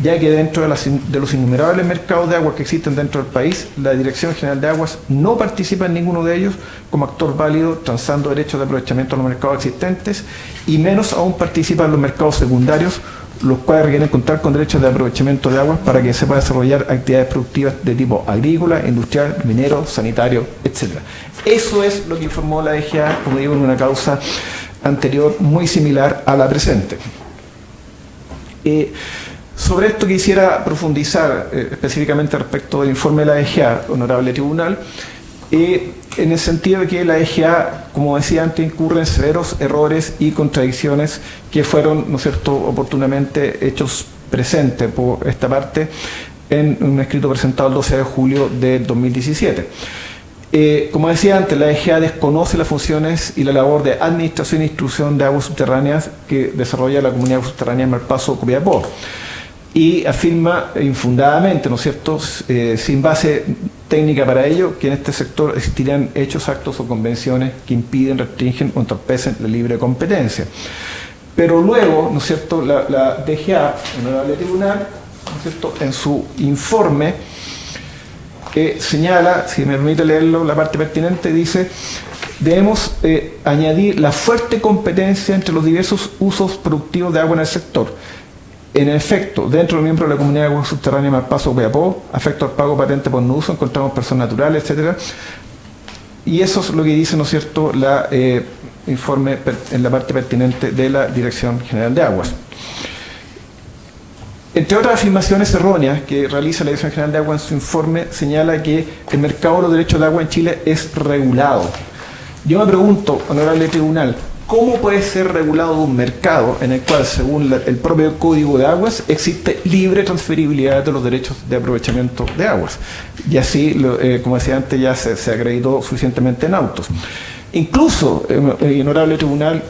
Speaker 3: ya que dentro de los innumerables mercados de aguas que existen dentro del país, la Dirección General de Aguas no participa en ninguno de ellos como actor válido, transando derechos de aprovechamiento a los mercados existentes, y menos aún participa en los mercados secundarios los cuales requieren contar con derechos de aprovechamiento de aguas para que se pueda desarrollar actividades productivas de tipo agrícola, industrial, minero, sanitario, etc. Eso es lo que informó la DGA, como digo, en una causa anterior muy similar a la presente. Sobre esto quisiera profundizar específicamente respecto del informe de la DGA, honorable tribunal, en el sentido de que la DGA, como decía antes, incurre en severos errores y contradicciones que fueron, ¿no es cierto?, oportunamente hechos presentes por esta parte en un escrito presentado el 12 de julio de 2017. Como decía antes, la DGA desconoce las funciones y la labor de administración e instrucción de aguas subterráneas que desarrolla la Comunidad de Aguas Subterráneas Malpaso-Copiapó, y afirma infundadamente, ¿no es cierto?, sin base técnica para ello, que en este sector existirían hechos, actos o convenciones que impiden, restringen o entorpecen la libre competencia. Pero luego, ¿no es cierto?, la DGA, honorable tribunal, ¿no es cierto?, en su informe señala, si me permite leerlo, la parte pertinente, dice: debemos añadir la fuerte competencia entre los diversos usos productivos de agua en el sector. En efecto, dentro de los miembros de la Comunidad de Aguas Subterráneas Malpaso-Copiapó, afecto al pago patente por no uso, encontramos personas naturales, etcétera. Y eso es lo que dice, ¿no es cierto?, la informe en la parte pertinente de la Dirección General de Aguas. Entre otras afirmaciones erróneas que realiza la Dirección General de Aguas en su informe, señala que el mercado de los derechos de agua en Chile es regulado. Yo me pregunto, honorable tribunal, ¿cómo puede ser regulado un mercado en el cual, según el propio Código de Aguas, existe libre transferibilidad de los derechos de aprovechamiento de aguas? Y así, como decía antes, ya se acreditó suficientemente en autos. Incluso, honorable tribunal,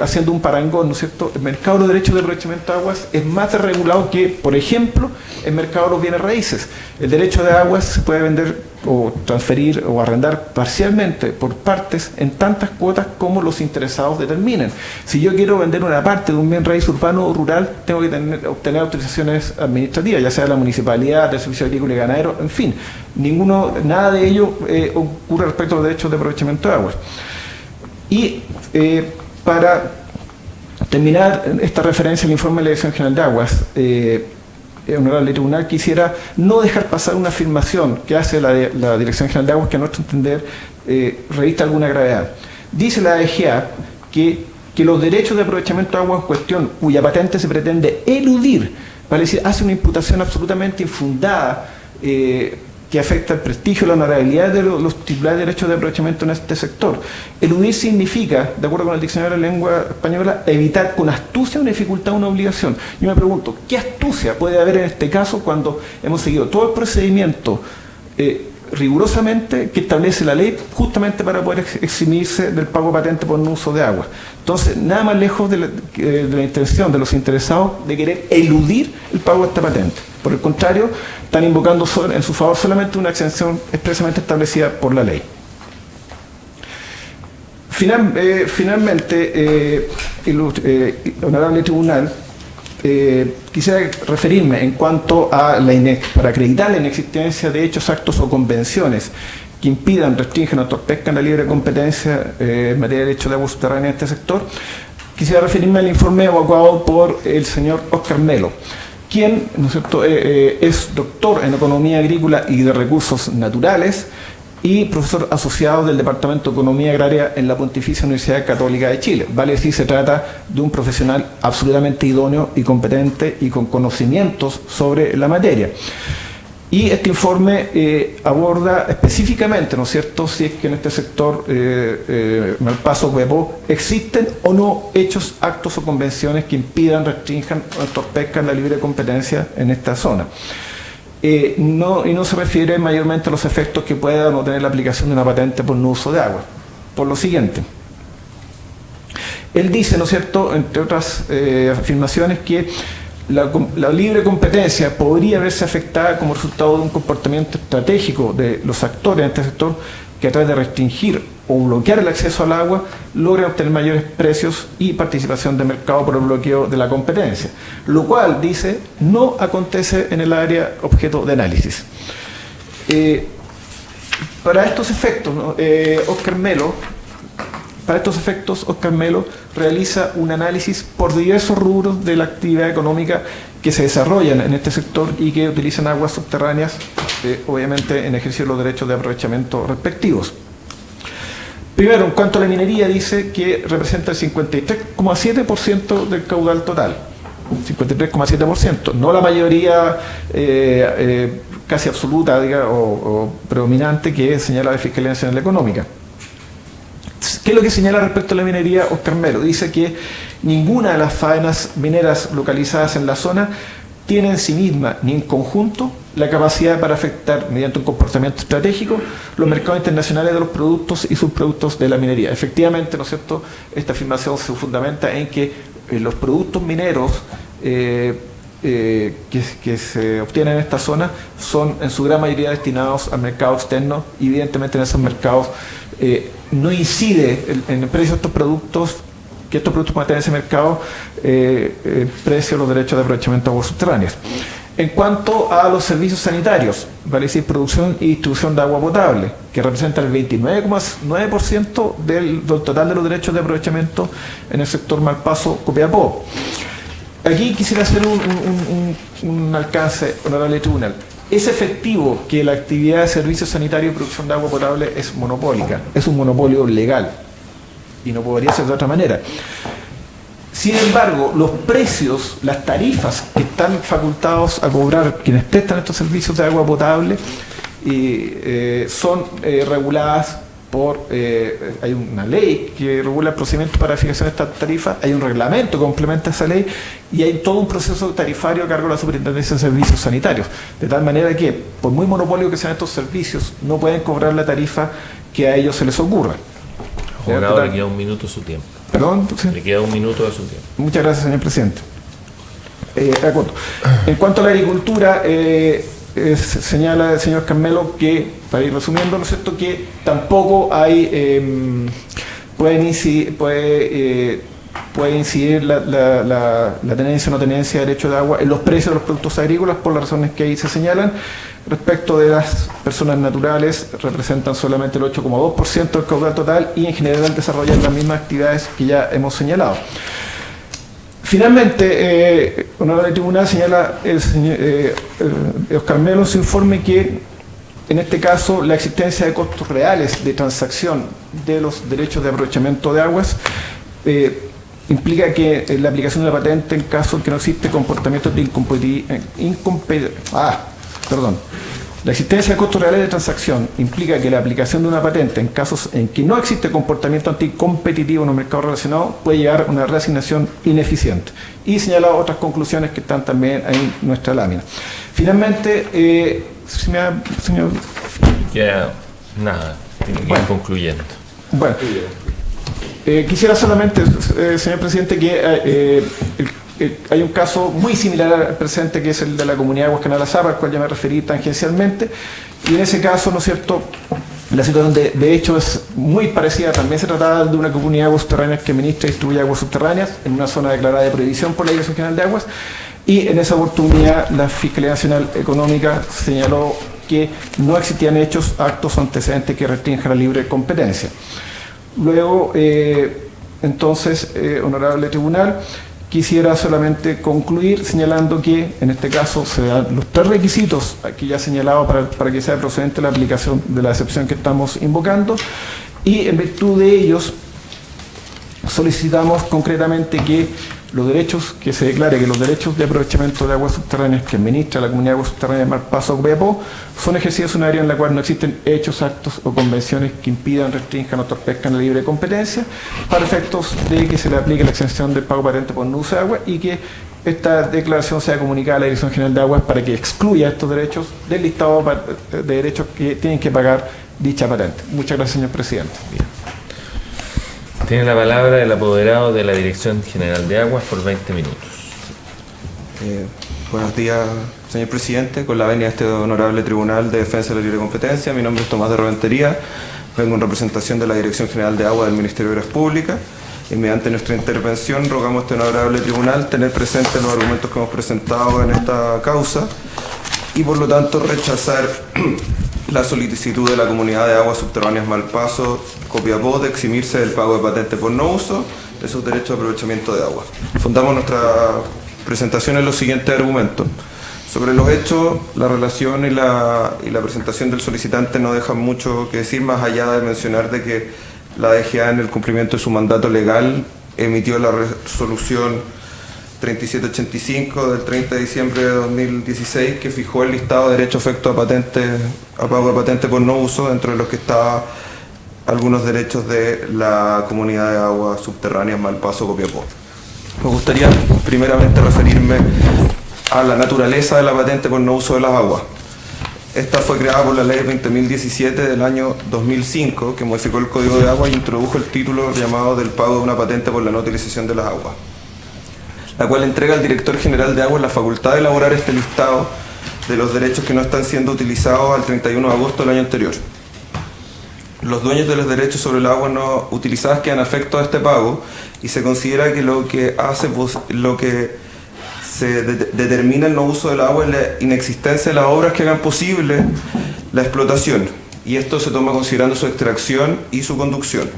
Speaker 3: haciendo un parangón, ¿no es cierto?, el mercado de los derechos de aprovechamiento de aguas es más desregulado que, por ejemplo, el mercado de los bienes raíces. El derecho de aguas se puede vender o transferir o arrendar parcialmente por partes en tantas cuotas como los interesados determinen. Si yo quiero vender una parte de un bien raíz urbano o rural, tengo que obtener autorizaciones administrativas, ya sea de la municipalidad, del servicio agrícola y ganadero, en fin. Nada de ello ocurre respecto a los derechos de aprovechamiento de aguas. Y para terminar esta referencia al informe de la Dirección General de Aguas, honorable tribunal, quisiera no dejar pasar una afirmación que hace la Dirección General de Aguas que a nuestro entender reviste alguna gravedad. Dice la DGA que los derechos de aprovechamiento de agua en cuestión, cuya patente se pretende eludir, vale decir, hace una imputación absolutamente infundada que afecta el prestigio y la honorabilidad de los titulares de derechos de aprovechamiento en este sector. Eludir significa, de acuerdo con el diccionario de la lengua española, evitar con astucia una dificultad o una obligación. Yo me pregunto, ¿qué astucia puede haber en este caso cuando hemos seguido todo el procedimiento rigurosamente que establece la ley justamente para poder eximirse del pago patente por no uso de agua? Entonces, nada más lejos de la intención de los interesados de querer eludir el pago de esta patente. Por el contrario, están invocando en su favor solamente una exención expresamente establecida por la ley. Finalmente, honorable tribunal, quisiera referirme en cuanto a para acreditar la inexistencia de hechos, actos o convenciones que impidan, restringen o entorpezcan la libre competencia en materia de derechos de agua subterránea en este sector. Quisiera referirme al informe evacuado por el señor Óscar Melo, quien, ¿no es cierto?, es doctor en Economía Agrícola y de Recursos Naturales y profesor asociado del Departamento de Economía Agraria en la Pontificia Universidad Católica de Chile. Vale decir, se trata de un profesional absolutamente idóneo y competente y con conocimientos sobre la materia. Y este informe aborda específicamente, ¿no es cierto?, si es que en este sector Malpaso-Copiapó existen o no hechos, actos o convenciones que impidan, restrinjan o entorpezcan la libre competencia en esta zona. Y no se refiere mayormente a los efectos que pueda o no tener la aplicación de una patente por no uso de agua. Por lo siguiente, él dice, ¿no es cierto?, entre otras afirmaciones, que la libre competencia podría verse afectada como resultado de un comportamiento estratégico de los actores en este sector que a través de restringir o bloquear el acceso al agua logran obtener mayores precios y participación de mercado por el bloqueo de la competencia, lo cual, dice, no acontece en el área objeto de análisis. Para estos efectos, ¿no?, Óscar Melo Para estos efectos, Oscar Melo realiza un análisis por diversos rubros de la actividad económica que se desarrollan en este sector y que utilizan aguas subterráneas, obviamente en ejercicio de los derechos de aprovechamiento respectivos. Primero, en cuanto a la minería, dice que representa el 53,7% del caudal total. 53,7%, no la mayoría casi absoluta, o predominante que señala la Fiscalía Nacional Económica. ¿Qué es lo que señala respecto a la minería Oscar Melo? Dice que ninguna de las faenas mineras localizadas en la zona tiene en sí misma ni en conjunto la capacidad para afectar mediante un comportamiento estratégico los mercados internacionales de los productos y subproductos de la minería. Efectivamente, ¿no es cierto?, esta afirmación se fundamenta en que los productos mineros que se obtienen en esta zona son en su gran mayoría destinados al mercado externo y evidentemente en esos mercados no incide en el precio de estos productos, que estos productos puedan tener en ese mercado el precio de los derechos de aprovechamiento de aguas subterráneas. En cuanto a los servicios sanitarios, vale decir producción y distribución de agua potable, que representan el 29,9% del total de los derechos de aprovechamiento en el sector Malpaso-Copiapó. Aquí quisiera hacer un alcance, honorable tribunal. Es efectivo que la actividad de servicios sanitarios y producción de agua potable es monopólica, es un monopolio legal y no podría ser de otra manera. Sin embargo, los precios, las tarifas que están facultados a cobrar quienes prestan estos servicios de agua potable son reguladas por, hay una ley que regula el procedimiento para fijación de esta tarifa, hay un reglamento que complementa esa ley y hay todo un proceso tarifario a cargo de la Superintendencia de Servicios Sanitarios, de tal manera que, por muy monopolio que sean estos servicios, no pueden cobrar la tarifa que a ellos se les ocurra.
Speaker 1: Abogado, le queda un minuto de su tiempo.
Speaker 3: ¿Perdón? ¿Sí?
Speaker 1: Le queda un minuto de su tiempo.
Speaker 3: Muchas gracias, señor presidente. De acuerdo. En cuanto a la agricultura, señala el señor Carmelo que, para ir resumiendo, ¿no es cierto?, que tampoco hay puede incidir la tenencia o no tenencia de derecho de agua en los precios de los productos agrícolas por las razones que ahí se señalan. Respecto de las personas naturales, representan solamente el 8,2% del caudal total y en general desarrollan las mismas actividades que ya hemos señalado. Finalmente, honorable tribunal, señala el señor Oscar Melo en su informe que en este caso la existencia de costos reales de transacción de los derechos de aprovechamiento de aguas implica que la aplicación de la patente en caso en que no existe comportamiento de La existencia de costos reales de transacción implica que la aplicación de una patente en casos en que no existe comportamiento anticompetitivo en un mercado relacionado puede llevar a una reasignación ineficiente. Y señala otras conclusiones que están también en nuestra lámina. Finalmente, señor...
Speaker 1: Ya, nada, tiene que ir concluyendo.
Speaker 3: Bueno, quisiera solamente, señor presidente, que hay un caso muy similar al presente, que es el de la comunidad de Aguas Canal Azapa, al cual ya me referí tangencialmente, y en ese caso, ¿no es cierto?, la situación de hecho es muy parecida. También se trataba de una comunidad de aguas subterráneas que administra y distribuye aguas subterráneas en una zona declarada de prohibición por la Dirección General de Aguas, y en esa oportunidad la Fiscalía Nacional Económica señaló que no existían hechos, actos o antecedentes que restrinjan la libre competencia. Luego, entonces, honorable tribunal, quisiera solamente concluir señalando que en este caso se dan los tres requisitos aquí ya señalados para que sea procedente la aplicación de la excepción que estamos invocando, y en virtud de ellos solicitamos concretamente que los derechos, que se declare que los derechos de aprovechamiento de aguas subterráneas que administra la comunidad de aguas subterráneas de Malpaso-Copiapó son ejercidos en un área en la cual no existen hechos, actos o convenciones que impidan, restrinjan o torpezcan la libre competencia, para efectos de que se le aplique la exención del pago patente por no uso de agua, y que esta declaración sea comunicada a la Dirección General de Aguas para que excluya estos derechos del listado de derechos que tienen que pagar dicha patente. Muchas gracias, señor presidente.
Speaker 1: Bien. Tiene la palabra el apoderado de la Dirección General de Aguas por 20 minutos.
Speaker 4: Buenos días, señor presidente. Con la venia de este honorable Tribunal de Defensa de la Libre Competencia, mi nombre es Tomás de Reventería, vengo en representación de la Dirección General de Aguas del Ministerio de Obras Públicas, y mediante nuestra intervención rogamos a este honorable tribunal tener presentes los argumentos que hemos presentado en esta causa y por lo tanto rechazar la solicitud de la Comunidad de Aguas Subterráneas Malpaso Copiapó de eximirse del pago de patente por no uso de sus derechos de aprovechamiento de agua. Fundamos nuestra presentación en los siguientes argumentos. Sobre los hechos, la relación y la presentación del solicitante no dejan mucho que decir, más allá de mencionar de que la DGA, en el cumplimiento de su mandato legal, emitió la resolución 3785 del 30 de diciembre de 2016, que fijó el listado de derecho efecto a pago de patente por no uso, dentro de los que estaba algunos derechos de la comunidad de aguas subterráneas Malpaso, Copiapó. Me gustaría primeramente referirme a la naturaleza de la patente por no uso de las aguas. Esta fue creada por la Ley 20.017 del año 2005, que modificó el Código de Agua y introdujo el título llamado del pago de una patente por la no utilización de las aguas, la cual entrega al director general de aguas la facultad de elaborar este listado de los derechos que no están siendo utilizados al 31 de agosto del año anterior. Los dueños de los derechos sobre las aguas no utilizadas quedan afectos a este pago, y se considera que lo que se determina el no uso del agua es la inexistencia de las obras que hagan posible la explotación, y esto se toma considerando su extracción y su conducción.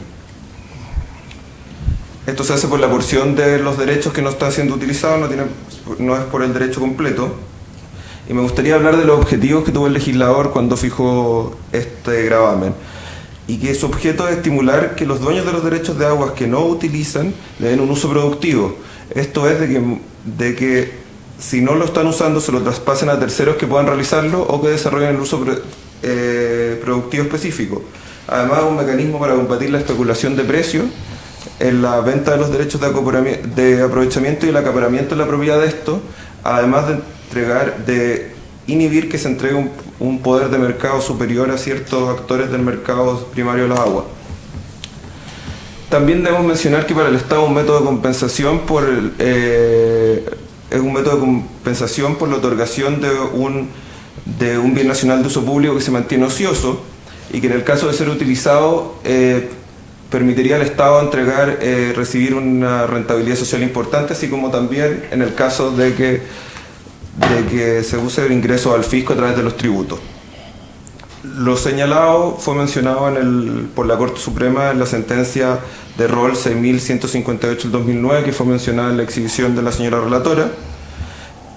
Speaker 4: Esto se hace por la porción de los derechos que no están siendo utilizados, no es por el derecho completo. Y me gustaría hablar de los objetivos que tuvo el legislador cuando fijó este gravamen, y que su objeto es estimular que los dueños de los derechos de aguas que no utilizan le den un uso productivo. Esto es de que si no lo están usando se lo traspasen a terceros que puedan realizarlo o que desarrollen el uso productivo específico. Además, un mecanismo para combatir la especulación de precios en la venta de los derechos de aprovechamiento y el acaparamiento de la propiedad de esto, además de inhibir que se entregue un poder de mercado superior a ciertos actores del mercado primario de las aguas. También debemos mencionar que para el Estado un método de compensación por la otorgación de un bien nacional de uso público que se mantiene ocioso, y que en el caso de ser utilizado permitiría al Estado recibir una rentabilidad social importante, así como también en el caso de que se use el ingreso al fisco a través de los tributos. Lo señalado fue mencionado por la Corte Suprema en la sentencia de Rol 6158 del 2009, que fue mencionada en la exhibición de la señora relatora,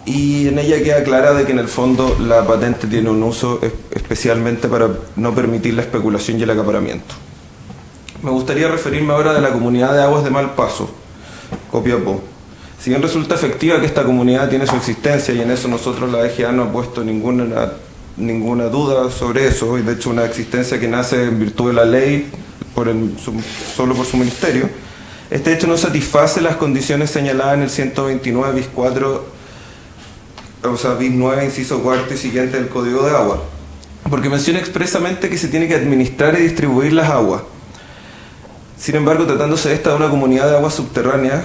Speaker 4: y en ella queda clara de que en el fondo la patente tiene un uso especialmente para no permitir la especulación y el acaparamiento. Me gustaría referirme ahora a la comunidad de aguas de Malpaso, Copiapó. Si bien resulta efectiva que esta comunidad tiene su existencia, y en eso nosotros la DGA no ha puesto ninguna duda sobre eso, y de hecho una existencia que nace en virtud de la ley solo por su ministerio, este hecho no satisface las condiciones señaladas en el 129 bis 4, o sea, bis 9, inciso cuarto y siguiente del Código de Agua, porque menciona expresamente que se tiene que administrar y distribuir las aguas. Sin embargo, tratándose de una comunidad de aguas subterráneas,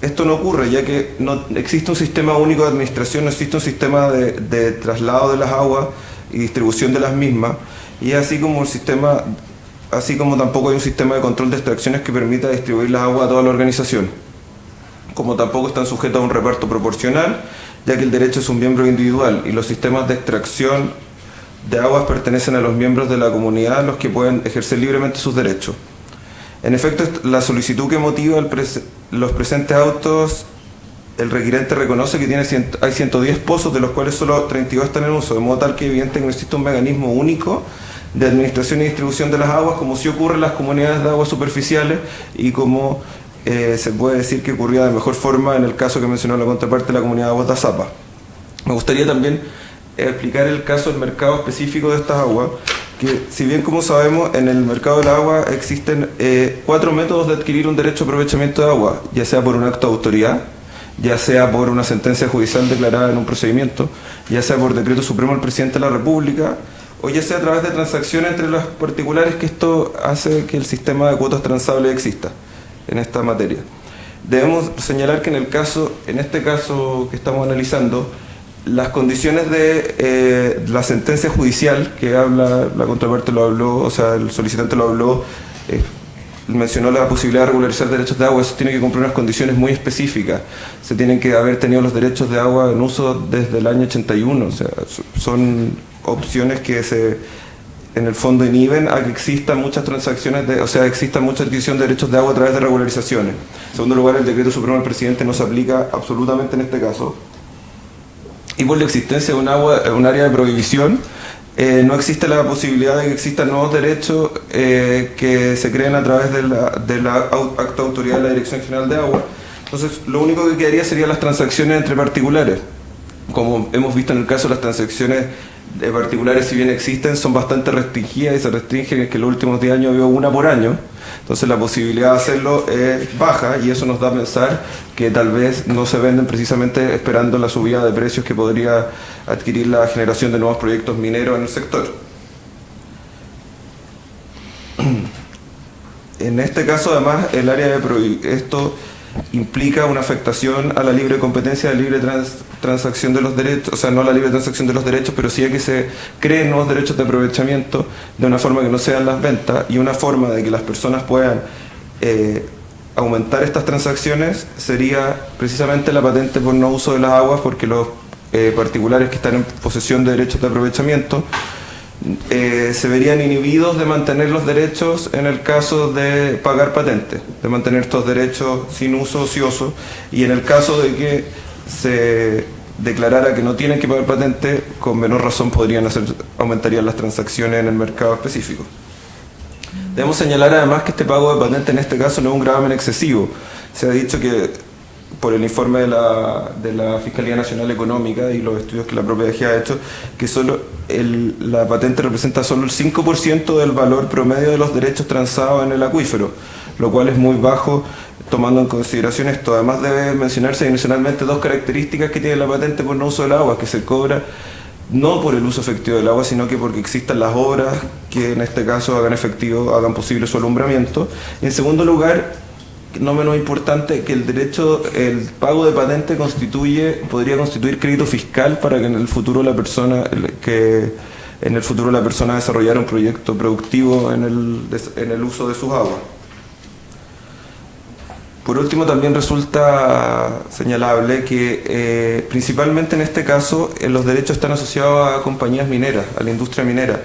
Speaker 4: esto no ocurre, ya que no existe un sistema único de administración, no existe un sistema de traslado de las aguas y distribución de las mismas, y así como tampoco hay un sistema de control de extracciones que permita distribuir las aguas a toda la organización, como tampoco están sujetos a un reparto proporcional, ya que el derecho es un miembro individual y los sistemas de extracción de aguas pertenecen a los miembros de la comunidad, los que pueden ejercer libremente sus derechos. En efecto, la solicitud que motiva los presentes autos, el requirente reconoce que hay 110 pozos, de los cuales solo 32 están en uso, de modo tal que es evidente que no existe un mecanismo único de administración y distribución de las aguas, como sí ocurre en las comunidades de aguas superficiales, y como se puede decir que ocurría de mejor forma en el caso que mencionó la contraparte de la comunidad de aguas de Azapa. Me gustaría también explicar el caso del mercado específico de estas aguas, que si bien, como sabemos, en el mercado del agua existen 4 métodos de adquirir un derecho de aprovechamiento de agua, ya sea por un acto de autoridad, ya sea por una sentencia judicial declarada en un procedimiento, ya sea por decreto supremo del presidente de la República, o ya sea a través de transacciones entre los particulares, que esto hace que el sistema de cuotas transables exista en esta materia. Debemos señalar que en este caso que estamos analizando, las condiciones de la sentencia judicial que habla, la contraparte lo habló, o sea, el solicitante lo habló, mencionó la posibilidad de regularizar derechos de agua. Eso tiene que cumplir unas condiciones muy específicas. Se tienen que haber tenido los derechos de agua en uso desde el año 81, o sea, son opciones que en el fondo inhiben a que existan muchas transacciones, existan mucha adquisición de derechos de agua a través de regularizaciones. En segundo lugar, el decreto supremo del presidente no se aplica absolutamente en este caso. Y por la existencia de un área de prohibición, no existe la posibilidad de que existan nuevos derechos que se creen a través de la acta de autoridad de la Dirección General de Agua. Entonces, lo único que quedaría serían las transacciones entre particulares. Como hemos visto en el caso, las transacciones de particulares, si bien existen, son bastante restringidas y se restringen, que en los últimos 10 años ha habido una por año. Entonces la posibilidad de hacerlo es baja, y eso nos da a pensar que tal vez no se venden precisamente esperando la subida de precios que podría adquirir la generación de nuevos proyectos mineros en el sector. En este caso, además, el área de esto implica una afectación a la libre competencia, a la libre transacción de los derechos, o sea, no a la libre transacción de los derechos, pero sí a que se creen nuevos derechos de aprovechamiento de una forma que no sean las ventas, y una forma de que las personas puedan aumentar estas transacciones sería precisamente la patente por no uso de las aguas, porque los particulares que están en posesión de derechos de aprovechamiento se verían inhibidos de mantener los derechos en el caso de pagar patentes, de mantener estos derechos sin uso ocioso, y en el caso de que se declarara que no tienen que pagar patente, con menor razón aumentarían las transacciones en el mercado específico. Debemos señalar además que este pago de patente en este caso no es un gravamen excesivo. Se ha dicho que por el informe de la Fiscalía Nacional Económica y los estudios que la propia DG ha hecho, que la patente representa solo el 5% del valor promedio de los derechos transados en el acuífero, lo cual es muy bajo tomando en consideración esto. Además, debe mencionarse adicionalmente dos características que tiene la patente por no uso del agua, que se cobra no por el uso efectivo del agua, sino que porque existan las obras que en este caso hagan posible su alumbramiento. Y en segundo lugar, no menos importante, que el pago de patente podría constituir crédito fiscal para que en el futuro la persona desarrollara un proyecto productivo en el uso de sus aguas. Por último, también resulta señalable que principalmente en este caso los derechos están asociados a compañías mineras, a la industria minera,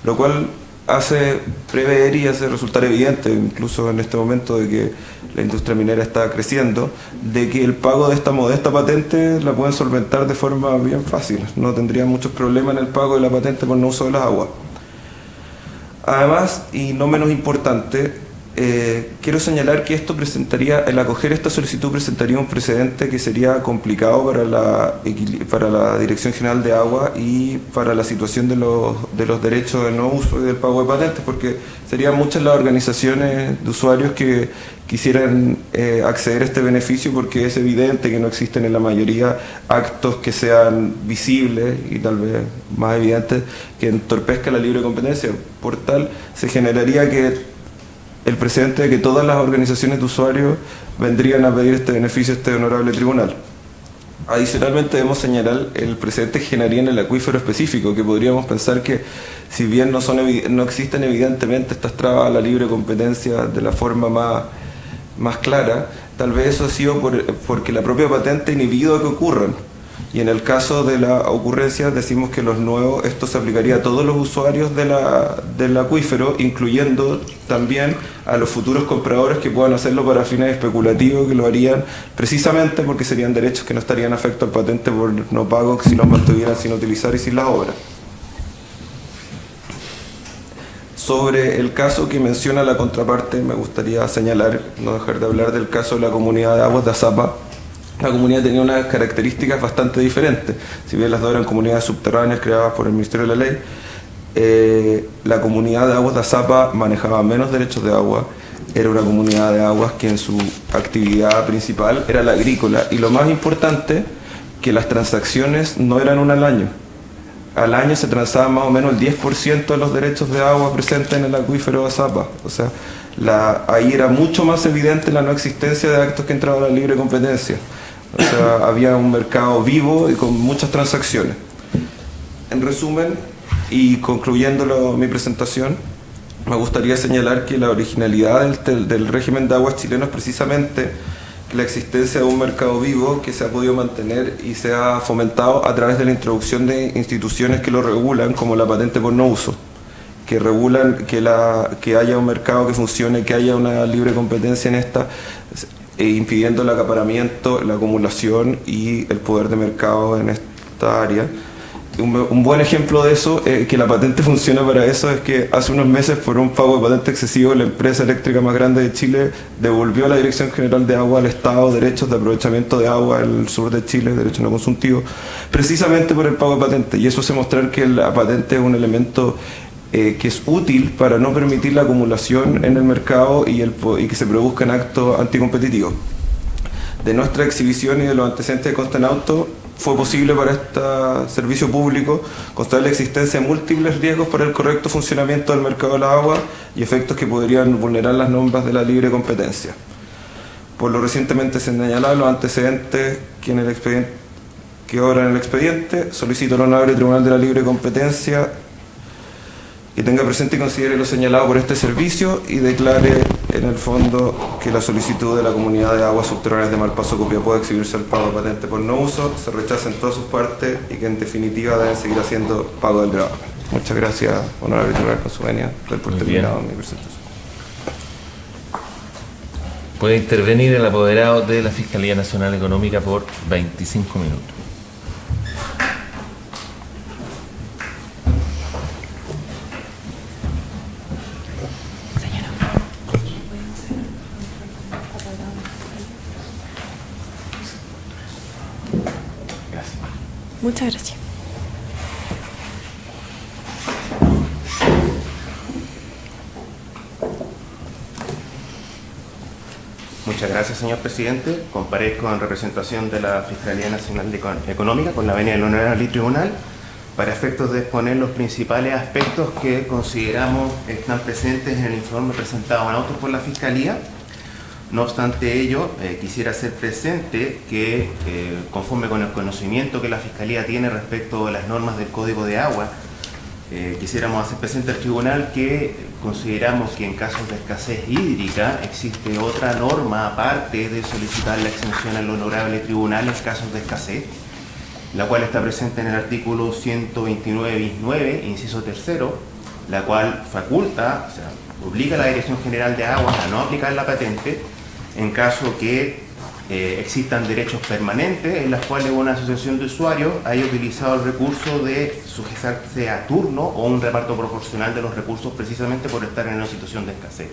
Speaker 4: lo cual hace prever y hace resultar evidente, incluso en este momento de que la industria minera está creciendo, de que el pago de esta modesta patente la pueden solventar de forma bien fácil. No tendrían muchos problemas en el pago de la patente por no uso de las aguas. Además, y no menos importante, quiero señalar que el acoger esta solicitud presentaría un precedente que sería complicado para la Dirección General de Agua y para la situación de los derechos de no uso y del pago de patentes, porque serían muchas las organizaciones de usuarios que quisieran acceder a este beneficio, porque es evidente que no existen en la mayoría actos que sean visibles y tal vez más evidentes que entorpezca la libre competencia. Por tal, se generaría el precedente de que todas las organizaciones de usuarios vendrían a pedir este beneficio a este honorable tribunal. Adicionalmente, debemos señalar el precedente que generaría en el acuífero específico, que podríamos pensar que, si bien no existen evidentemente estas trabas a la libre competencia de la forma más clara, tal vez eso ha sido porque la propia patente ha inhibido a que ocurran. Y en el caso de la ocurrencia, decimos que esto se aplicaría a todos los usuarios del acuífero, incluyendo también a los futuros compradores que puedan hacerlo para fines especulativos, que lo harían precisamente porque serían derechos que no estarían afectos al patente por no pago si los mantuvieran sin utilizar y sin las obras. Sobre el caso que menciona la contraparte, me gustaría señalar, no dejar de hablar del caso de la comunidad de aguas de Azapa. La comunidad tenía unas características bastante diferentes. Si bien las dos eran comunidades subterráneas creadas por el Ministerio de la Ley, la comunidad de aguas de Azapa manejaba menos derechos de agua. Era una comunidad de aguas que en su actividad principal era la agrícola. Y lo más importante, que las transacciones no eran una al año. Al año se transaban más o menos el 10% de los derechos de agua presentes en el acuífero de Azapa. O sea, ahí era mucho más evidente la no existencia de actos que entraban a la libre competencia. O sea, había un mercado vivo y con muchas transacciones. En resumen, y concluyendo mi presentación, me gustaría señalar que la originalidad del régimen de aguas chileno es precisamente la existencia de un mercado vivo que se ha podido mantener y se ha fomentado a través de la introducción de instituciones que lo regulan, como la patente por no uso, que regulan que haya un mercado que funcione, que haya una libre competencia en esta, impidiendo el acaparamiento, la acumulación y el poder de mercado en esta área. Un buen ejemplo de eso, que la patente funciona para eso, es que hace unos meses, por un pago de patente excesivo, la empresa eléctrica más grande de Chile devolvió a la Dirección General de Agua al Estado derechos de aprovechamiento de agua en el sur de Chile, derechos no consultivos, precisamente por el pago de patente. Y eso hace mostrar que la patente es un elemento que es útil para no permitir la acumulación en el mercado y que se produzcan actos anticompetitivos. De nuestra exhibición y de los antecedentes de Constanauto, fue posible para este servicio público constatar la existencia de múltiples riesgos para el correcto funcionamiento del mercado del agua y efectos que podrían vulnerar las normas de la libre competencia. Por lo recientemente señalado, los antecedentes que obran en el expediente, solicito al Honorable Tribunal de la Libre Competencia que tenga presente y considere lo señalado por este servicio y declare en el fondo que la solicitud de la Comunidad de Aguas Subterráneas de Malpaso Copiapó de exhibirse al pago de patente por no uso se rechaza en todas sus partes y que en definitiva deben seguir haciendo pago del gravamen. Muchas gracias, Honorable Tribunal, con su venia. Doy por terminado mi presentación.
Speaker 1: Puede intervenir el apoderado de la Fiscalía Nacional Económica por 25 minutos.
Speaker 2: Muchas gracias.
Speaker 5: Muchas gracias, señor presidente. Comparezco en representación de la Fiscalía Nacional Económica con la venia del Honorable Tribunal para efectos de exponer los principales aspectos que consideramos están presentes en el informe presentado en autos por la Fiscalía. No obstante ello, quisiera hacer presente que, conforme con el conocimiento que la Fiscalía tiene respecto a las normas del Código de Agua, quisiéramos hacer presente al Tribunal que consideramos que en casos de escasez hídrica existe otra norma aparte de solicitar la exención al Honorable Tribunal en casos de escasez, la cual está presente en el artículo 129 bis 9, inciso tercero, la cual faculta, o sea, obliga a la Dirección General de Aguas a no aplicar la patente en caso que existan derechos permanentes en las cuales una asociación de usuarios haya utilizado el recurso de sujetarse a turno o un reparto proporcional de los recursos precisamente por estar en una situación de escasez.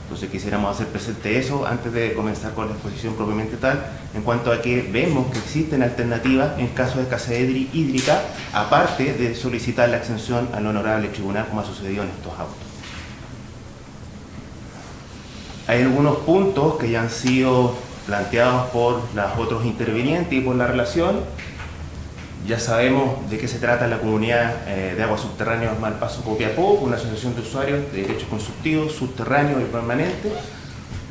Speaker 5: Entonces quisiéramos hacer presente eso antes de comenzar con la exposición propiamente tal, en cuanto a que vemos que existen alternativas en caso de escasez hídrica, aparte de solicitar la exención al Honorable Tribunal como ha sucedido en estos autos. Hay algunos puntos que ya han sido planteados por los otros intervinientes y por la relación. Ya sabemos de qué se trata la Comunidad de Aguas Subterráneas Malpaso Copiapó, una asociación de usuarios de derechos consultivos, subterráneos y permanentes,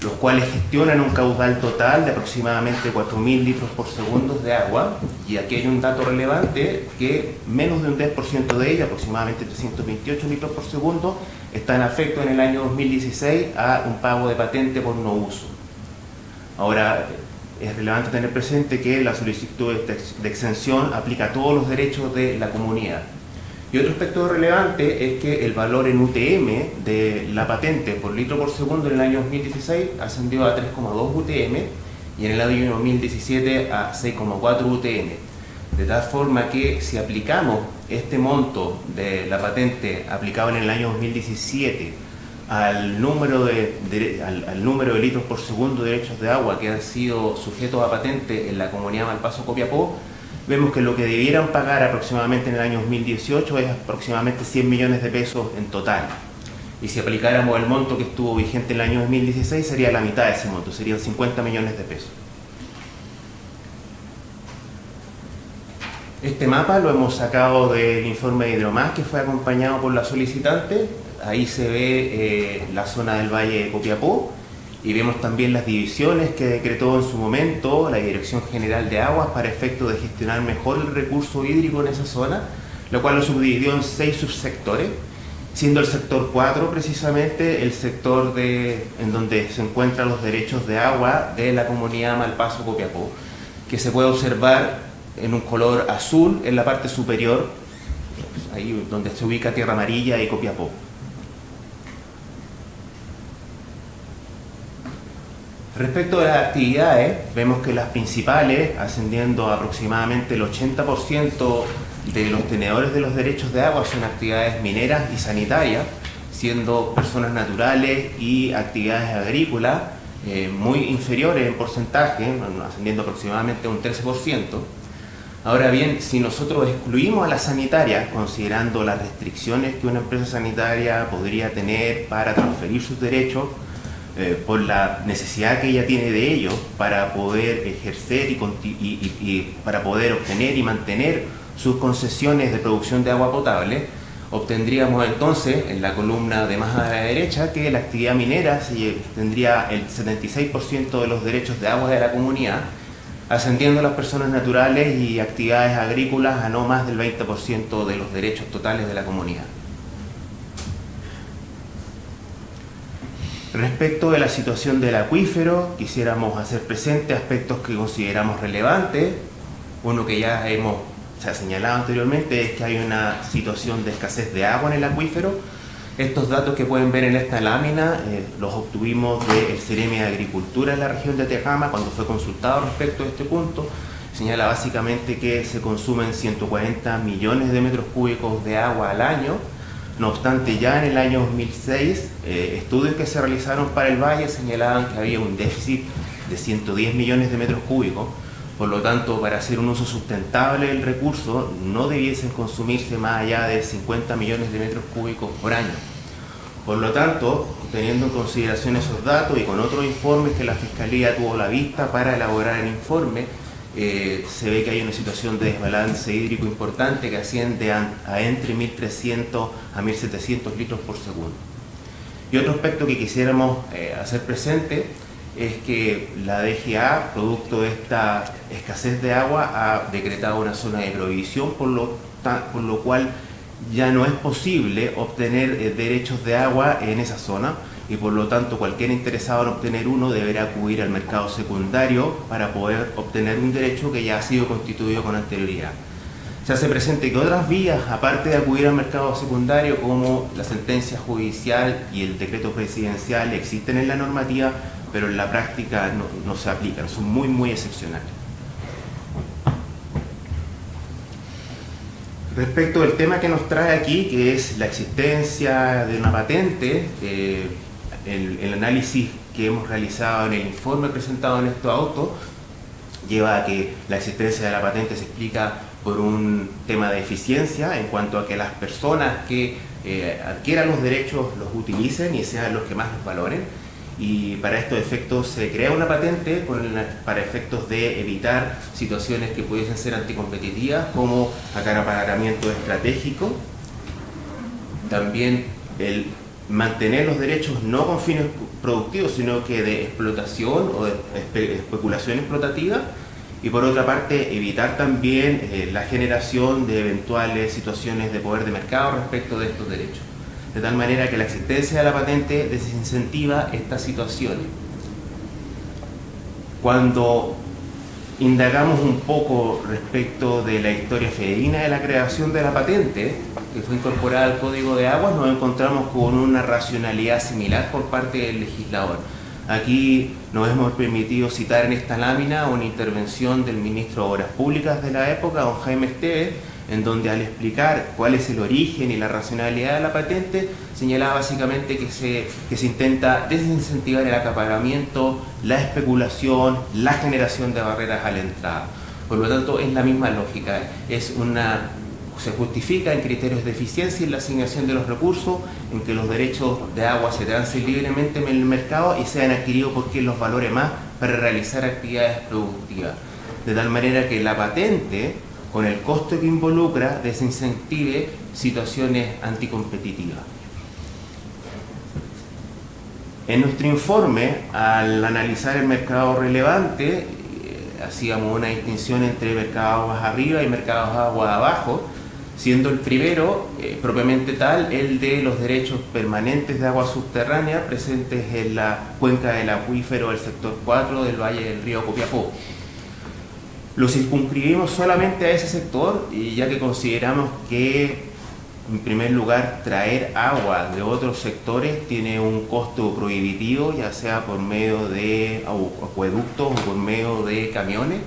Speaker 5: los cuales gestionan un caudal total de aproximadamente 4.000 litros por segundo de agua. Y aquí hay un dato relevante, que menos de un 10% de ella, aproximadamente 328 litros por segundo, están afectos en el año 2016 a un pago de patente por no uso. Ahora, es relevante tener presente que la solicitud de exención aplica a todos los derechos de la comunidad. Y otro aspecto relevante es que el valor en UTM de la patente por litro por segundo en el año 2016 ascendió a 3,2 UTM y en el año 2017 a 6,4 UTM. De tal forma que si aplicamos este monto de la patente aplicable en el año 2017 al número de litros por segundo de derechos de agua que han sido sujetos a patente en la Comunidad Malpaso Copiapó, vemos que lo que debieran pagar aproximadamente en el año 2018 es aproximadamente 100 millones de pesos en total. Y si aplicáramos el monto que estuvo vigente en el año 2016, sería la mitad de ese monto, serían 50 millones de pesos. Este mapa lo hemos sacado del informe de Hidromás que fue acompañado por la solicitante. Ahí se ve la zona del Valle de Copiapó y vemos también las divisiones que decretó en su momento la Dirección General de Aguas para efecto de gestionar mejor el recurso hídrico en esa zona, lo cual lo subdividió en 6 subsectores, siendo el sector 4 precisamente el sector en donde se encuentran los derechos de agua de la Comunidad Malpaso Copiapó, que se puede observar en un color azul en la parte superior, ahí donde se ubica Tierra Amarilla y Copiapó. Respecto a las actividades, vemos que las principales, ascendiendo a aproximadamente el 80% de los tenedores de los derechos de agua, son actividades mineras y sanitarias, siendo personas naturales y actividades agrícolas muy inferiores en porcentaje, ascendiendo aproximadamente a un 13%. Ahora bien, si nosotros excluimos a las sanitarias, considerando las restricciones que una empresa sanitaria podría tener para transferir sus derechos, por la necesidad que ella tiene de ellos para poder ejercer y para poder obtener y mantener sus concesiones de producción de agua potable, obtendríamos entonces en la columna de más a la derecha que la actividad minera tendría el 76% de los derechos de agua de la comunidad, ascendiendo las personas naturales y actividades agrícolas a no más del 20% de los derechos totales de la comunidad. Respecto de la situación del acuífero, quisiéramos hacer presente aspectos que consideramos relevantes. Uno que ya se ha señalado anteriormente es que hay una situación de escasez de agua en el acuífero. Estos datos que pueden ver en esta lámina los obtuvimos del Ceremi de Agricultura en la región de Atacama cuando fue consultado respecto a este punto. Señala básicamente que se consumen 140 millones de metros cúbicos de agua al año. No obstante, ya en el año 2006, estudios que se realizaron para el valle señalaban que había un déficit de 110 millones de metros cúbicos. Por lo tanto, para hacer un uso sustentable del recurso, no debiesen consumirse más allá de 50 millones de metros cúbicos por año. Por lo tanto, teniendo en consideración esos datos y con otros informes que la Fiscalía tuvo a la vista para elaborar el informe, se ve que hay una situación de desbalance hídrico importante que asciende a entre 1.300 a 1.700 litros por segundo. Y otro aspecto que quisiéramos hacer presente es que la DGA, producto de esta escasez de agua, ha decretado una zona de prohibición, por lo cual ya no es posible obtener derechos de agua en esa zona y por lo tanto cualquier interesado en obtener uno deberá acudir al mercado secundario para poder obtener un derecho que ya ha sido constituido con anterioridad. Se hace presente que otras vías, aparte de acudir al mercado secundario, como la sentencia judicial y el decreto presidencial, existen en la normativa, pero en la práctica no se aplican, son muy excepcionales. Respecto del tema que nos trae aquí, que es la existencia de una patente, el análisis que hemos realizado en el informe presentado en estos autos lleva a que la existencia de la patente se explica por un tema de eficiencia en cuanto a que las personas que adquieran los derechos los utilicen y sean los que más los valoren. Y para estos efectos se crea una patente para efectos de evitar situaciones que pudiesen ser anticompetitivas, como acaparamiento estratégico, también el mantener los derechos no con fines productivos, sino que de explotación o de especulación explotativa, y por otra parte evitar también la generación de eventuales situaciones de poder de mercado respecto de estos derechos. De tal manera que la existencia de la patente desincentiva estas situaciones. Cuando indagamos un poco respecto de la historia fidedigna de la creación de la patente, que fue incorporada al Código de Aguas, nos encontramos con una racionalidad similar por parte del legislador. Aquí nos hemos permitido citar en esta lámina una intervención del ministro de Obras Públicas de la época, don Jaime Esteves, en donde al explicar cuál es el origen y la racionalidad de la patente, señalaba básicamente que se intenta desincentivar el acaparamiento, la especulación, la generación de barreras a la entrada. Por lo tanto, es la misma lógica, se justifica en criterios de eficiencia en la asignación de los recursos, en que los derechos de agua se transen libremente en el mercado y sean adquiridos por quien los valore más para realizar actividades productivas. De tal manera que la patente, con el costo que involucra, desincentive situaciones anticompetitivas. En nuestro informe, al analizar el mercado relevante, hacíamos una distinción entre mercados aguas arriba y mercados aguas abajo, siendo el primero, propiamente tal, el de los derechos permanentes de agua subterránea presentes en la cuenca del acuífero del sector 4 del Valle del Río Copiapó. Lo circunscribimos solamente a ese sector, y ya que consideramos que En primer lugar, traer agua de otros sectores tiene un costo prohibitivo, ya sea por medio de acueductos o por medio de camiones.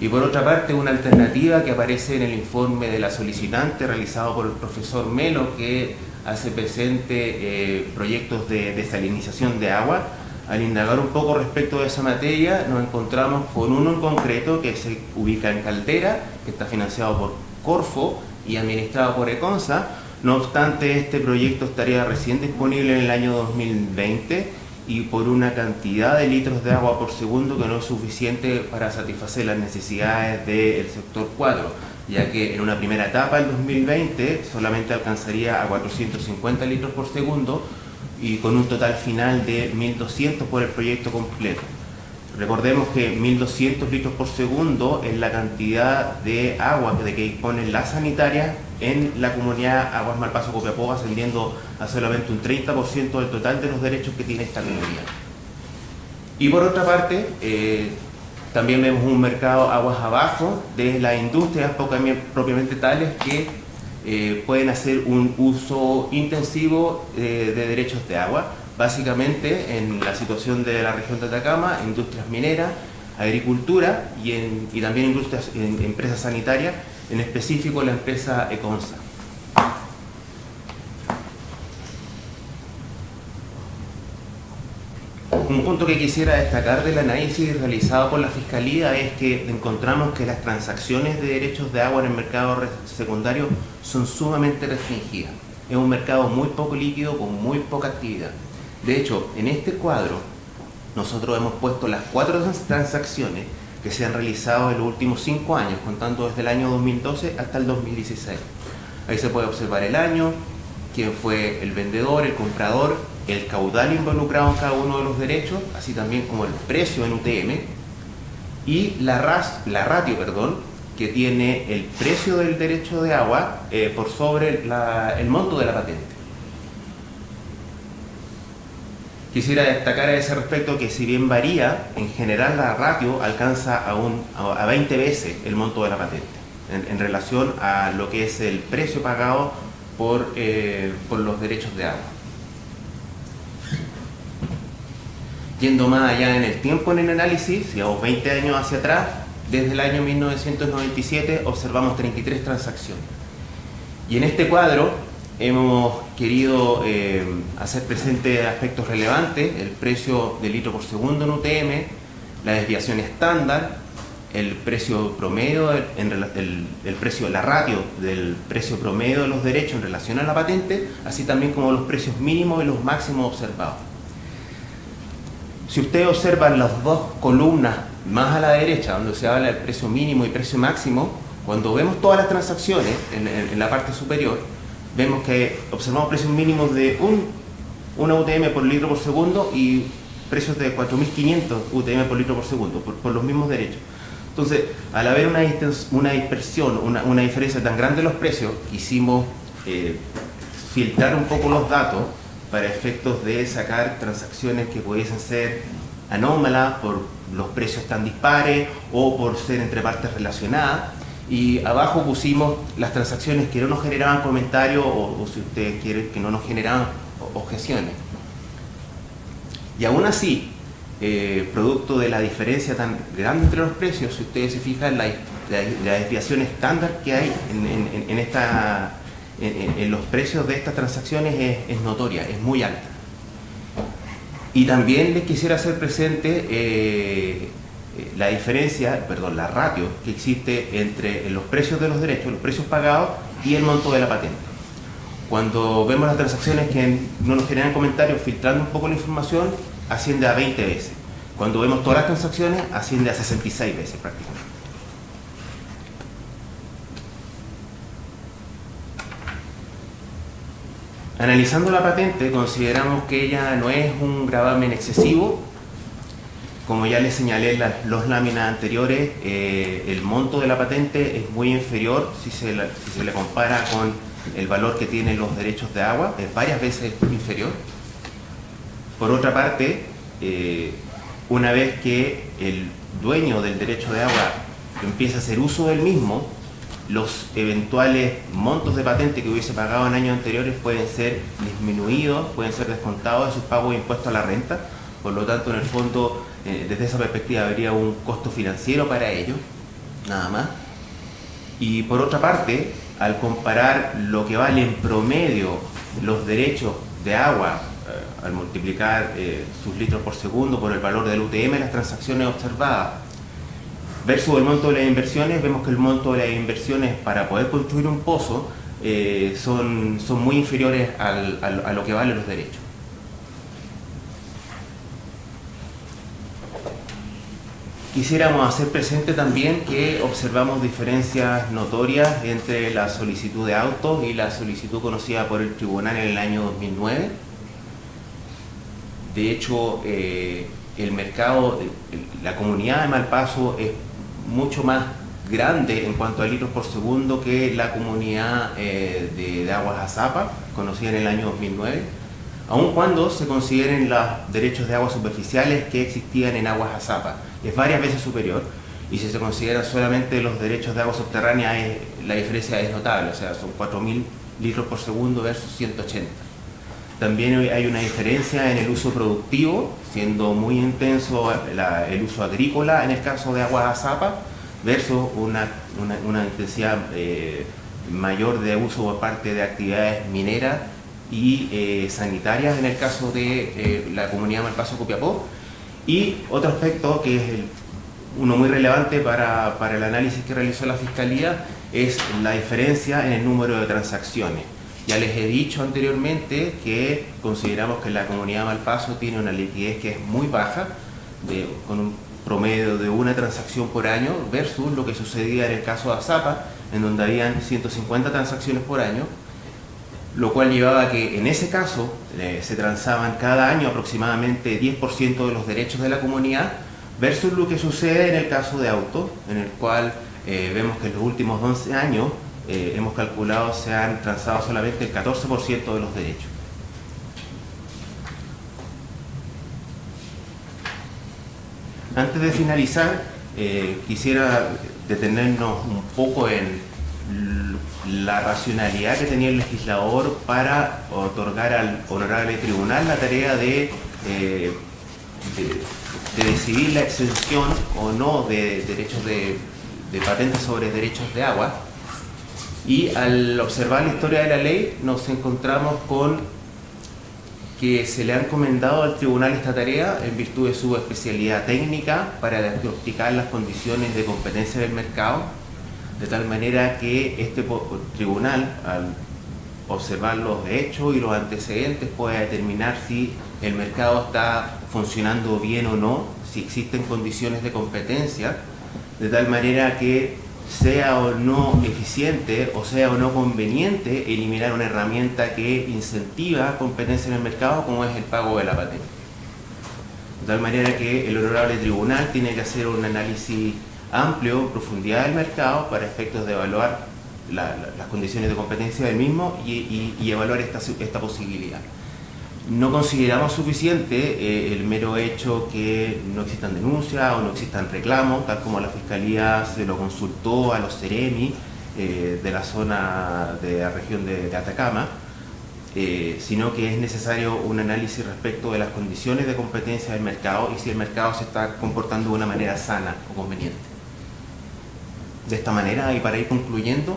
Speaker 5: Y por otra parte, una alternativa que aparece en el informe de la solicitante realizado por el profesor Melo, que hace presente proyectos de desalinización de agua. Al indagar un poco respecto de esa materia, nos encontramos con uno en concreto que se ubica en Caldera, que está financiado por Corfo y administrado por Econsa. No obstante, este proyecto estaría recién disponible en el año 2020 y por una cantidad de litros de agua por segundo que no es suficiente para satisfacer las necesidades del sector 4, ya que en una primera etapa, el 2020, solamente alcanzaría a 450 litros por segundo y con un total final de 1.200 por el proyecto completo. Recordemos que 1.200 litros por segundo es la cantidad de agua de que disponen las sanitarias en la comunidad Aguas Malpaso Copiapó, ascendiendo a solamente un 30% del total de los derechos que tiene esta comunidad. Y por otra parte, también vemos un mercado aguas abajo de las industrias propiamente tales que pueden hacer un uso intensivo de derechos de agua. Básicamente, en la situación de la región de Atacama, industrias mineras, agricultura y también industrias, empresas sanitarias, en específico la empresa Econsa. Un punto que quisiera destacar del análisis realizado por la Fiscalía es que encontramos que las transacciones de derechos de agua en el mercado secundario son sumamente restringidas. Es un mercado muy poco líquido, con muy poca actividad. De hecho, en este cuadro, nosotros hemos puesto las 4 transacciones que se han realizado en los últimos 5 años, contando desde el año 2012 hasta el 2016. Ahí se puede observar el año, quién fue el vendedor, el comprador, el caudal involucrado en cada uno de los derechos, así también como el precio en UTM, y la ratio, que tiene el precio del derecho de agua por sobre el monto de la patente. Quisiera destacar a ese respecto que si bien varía, en general la ratio alcanza a 20 veces el monto de la patente, en relación a lo que es el precio pagado por los derechos de agua. Yendo más allá en el tiempo en el análisis, digamos 20 años hacia atrás, desde el año 1997 observamos 33 transacciones. Y en este cuadro hemos querido hacer presente aspectos relevantes: el precio del litro por segundo en UTM, la desviación estándar, el precio promedio, la ratio del precio promedio de los derechos en relación a la patente, así también como los precios mínimos y los máximos observados. Si ustedes observan las dos columnas más a la derecha, donde se habla del precio mínimo y precio máximo, cuando vemos todas las transacciones en la parte superior, vemos que observamos precios mínimos de una UTM por litro por segundo y precios de 4.500 UTM por litro por segundo, por los mismos derechos. Entonces, al haber una dispersión, una diferencia tan grande de los precios, quisimos filtrar un poco los datos para efectos de sacar transacciones que pudiesen ser anómalas por los precios tan dispares o por ser entre partes relacionadas. Y abajo pusimos las transacciones que no nos generaban comentarios o si ustedes quieren, que no nos generaban objeciones. Y aún así, producto de la diferencia tan grande entre los precios, si ustedes se fijan, la desviación estándar que hay en los precios de estas transacciones es notoria, es muy alta. Y también les quisiera hacer presente la diferencia, la ratio que existe entre los precios de los derechos, los precios pagados y el monto de la patente. Cuando vemos las transacciones que no nos generan comentarios, filtrando un poco la información, asciende a 20 veces. Cuando vemos todas las transacciones, asciende a 66 veces prácticamente. Analizando la patente, consideramos que ella no es un gravamen excesivo. Como ya les señalé en las láminas anteriores, el monto de la patente es muy inferior si se le compara con el valor que tienen los derechos de agua, es varias veces inferior. Por otra parte, una vez que el dueño del derecho de agua empieza a hacer uso del mismo, los eventuales montos de patente que hubiese pagado en años anteriores pueden ser disminuidos, pueden ser descontados de sus pagos de impuestos a la renta. Por lo tanto, en el fondo, desde esa perspectiva habría un costo financiero para ellos, nada más. Y por otra parte, al comparar lo que vale en promedio los derechos de agua, al multiplicar sus litros por segundo por el valor del UTM de las transacciones observadas, versus el monto de las inversiones, vemos que el monto de las inversiones para poder construir un pozo son muy inferiores a lo que valen los derechos. Quisiéramos hacer presente también que observamos diferencias notorias entre la solicitud de autos y la solicitud conocida por el tribunal en el año 2009. De hecho, el mercado, la comunidad de Malpaso es mucho más grande en cuanto a litros por segundo que la comunidad de Aguas Azapa, conocida en el año 2009, aun cuando se consideren los derechos de aguas superficiales que existían en Aguas Azapa. Es varias veces superior, y si se consideran solamente los derechos de agua subterránea, la diferencia es notable, o sea, son 4.000 litros por segundo versus 180. También hay una diferencia en el uso productivo, siendo muy intenso el uso agrícola en el caso de Aguas Azapa, versus una intensidad mayor de uso por parte de actividades mineras y sanitarias en el caso de la comunidad Malpaso Copiapó. Y otro aspecto que es uno muy relevante para el análisis que realizó la Fiscalía es la diferencia en el número de transacciones. Ya les he dicho anteriormente que consideramos que la comunidad Malpaso tiene una liquidez que es muy baja, con un promedio de una transacción por año, versus lo que sucedía en el caso de Azapa, en donde habían 150 transacciones por año, lo cual llevaba a que en ese caso se transaban cada año aproximadamente 10% de los derechos de la comunidad, versus lo que sucede en el caso de autos, en el cual vemos que en los últimos 11 años hemos calculado se han transado solamente el 14% de los derechos. Antes de finalizar, quisiera detenernos un poco en la racionalidad que tenía el legislador para otorgar al honorable tribunal la tarea de decidir la exención o no de derechos de patentes sobre derechos de agua. Y al observar la historia de la ley nos encontramos con que se le ha encomendado al tribunal esta tarea en virtud de su especialidad técnica para diagnosticar las condiciones de competencia del mercado, de tal manera que este tribunal, al observar los hechos y los antecedentes, pueda determinar si el mercado está funcionando bien o no, si existen condiciones de competencia, de tal manera que sea o no eficiente o sea o no conveniente eliminar una herramienta que incentiva competencia en el mercado, como es el pago de la patente. De tal manera que el honorable tribunal tiene que hacer un análisis amplio, en profundidad del mercado, para efectos de evaluar las condiciones de competencia del mismo y evaluar esta posibilidad. No consideramos suficiente el mero hecho que no existan denuncias o no existan reclamos, tal como la Fiscalía se lo consultó a los Ceremi de la zona de la región de Atacama, sino que es necesario un análisis respecto de las condiciones de competencia del mercado y si el mercado se está comportando de una manera sana o conveniente. De esta manera, y para ir concluyendo,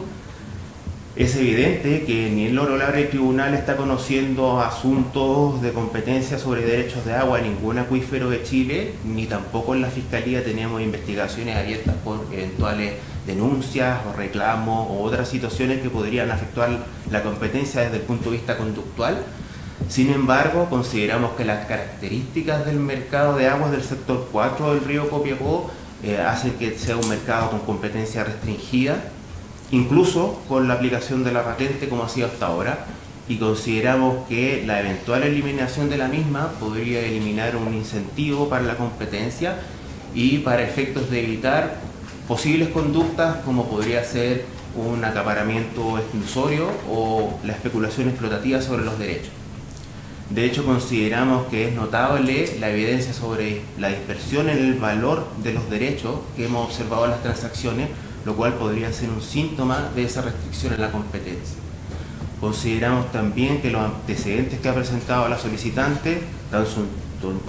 Speaker 5: es evidente que ni el honorable tribunal está conociendo asuntos de competencia sobre derechos de agua en ningún acuífero de Chile, ni tampoco en la Fiscalía tenemos investigaciones abiertas por eventuales denuncias o reclamos o otras situaciones que podrían afectar la competencia desde el punto de vista conductual. Sin embargo, consideramos que las características del mercado de aguas del sector 4 del río Copiapó hacen que sea un mercado con competencia restringida, incluso con la aplicación de la patente como ha sido hasta ahora, y consideramos que la eventual eliminación de la misma podría eliminar un incentivo para la competencia y para efectos de evitar posibles conductas como podría ser un acaparamiento exclusorio o la especulación explotativa sobre los derechos. De hecho, consideramos que es notable la evidencia sobre la dispersión en el valor de los derechos que hemos observado en las transacciones, lo cual podría ser un síntoma de esa restricción en la competencia. Consideramos también que los antecedentes que ha presentado la solicitante, tanto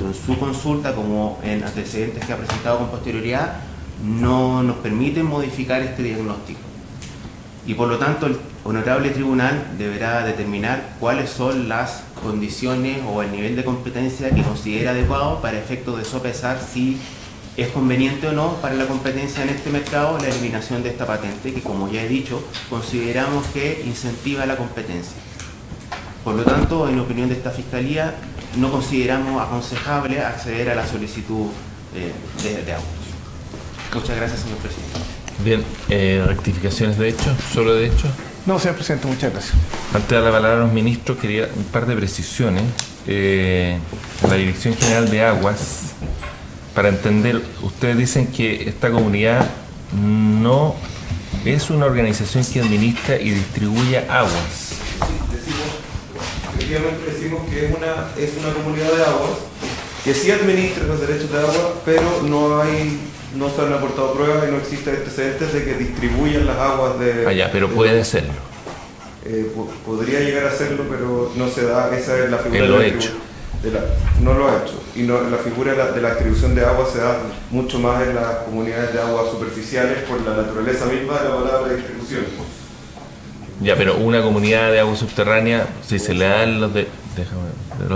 Speaker 5: en su consulta como en antecedentes que ha presentado con posterioridad, no nos permiten modificar este diagnóstico. Y por lo tanto el honorable tribunal deberá determinar cuáles son las condiciones o el nivel de competencia que considera adecuado para efecto de sopesar si es conveniente o no para la competencia en este mercado la eliminación de esta patente, que como ya he dicho, consideramos que incentiva la competencia. Por lo tanto, en opinión de esta Fiscalía, no consideramos aconsejable acceder a la solicitud de autos. Muchas gracias, señor presidente.
Speaker 1: Bien, rectificaciones de hecho, solo de hecho.
Speaker 3: No, señor presidente, muchas gracias.
Speaker 1: Antes de dar la palabra a los ministros, quería un par de precisiones. La Dirección General de Aguas, para entender, ustedes dicen que esta comunidad no es una organización que administra y distribuye aguas.
Speaker 4: Efectivamente decimos que es una comunidad de aguas que sí administra los derechos de agua, pero no se han aportado pruebas y no existen antecedentes de que distribuyan las aguas de...
Speaker 1: Allá, pero puede serlo.
Speaker 4: Podría llegar a serlo, pero no se da, esa es la figura
Speaker 1: Él lo
Speaker 4: de
Speaker 1: ha
Speaker 4: la
Speaker 1: hecho.
Speaker 4: no lo ha hecho. Y la figura de la distribución de agua se da mucho más en las comunidades de aguas superficiales por la naturaleza misma de la palabra distribución.
Speaker 1: Ya, pero una comunidad de agua subterránea, si se le dan los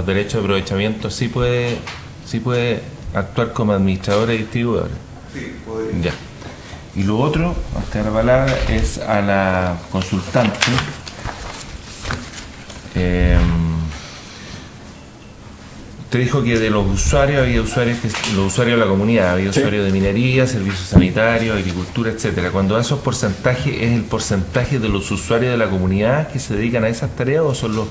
Speaker 1: derechos de aprovechamiento, sí puede actuar como administradora y distribuidora.
Speaker 4: Sí, podría.
Speaker 1: Ya. Y lo otro, hasta la palabra, es a la consultante. Usted dijo que de los usuarios había usuarios de la comunidad, había
Speaker 3: Sí.
Speaker 1: usuarios de minería, servicios sanitarios, agricultura, etcétera. Cuando da esos porcentajes, ¿es el porcentaje de los usuarios de la comunidad que se dedican a esas tareas o son los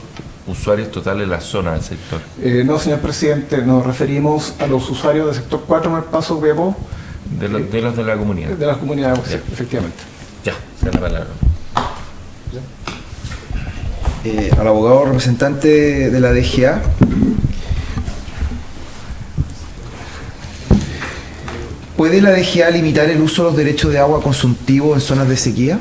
Speaker 1: usuarios totales de la zona del sector?
Speaker 3: No, señor presidente, nos referimos a los usuarios del sector 4 Malpaso Copiapó,
Speaker 1: De los de la comunidad.
Speaker 3: de las comunidades,
Speaker 1: Ya.
Speaker 3: efectivamente.
Speaker 1: Ya, se da la palabra.
Speaker 6: Al abogado representante de la DGA. ¿Puede la DGA limitar el uso de los derechos de agua consultivo en zonas de sequía?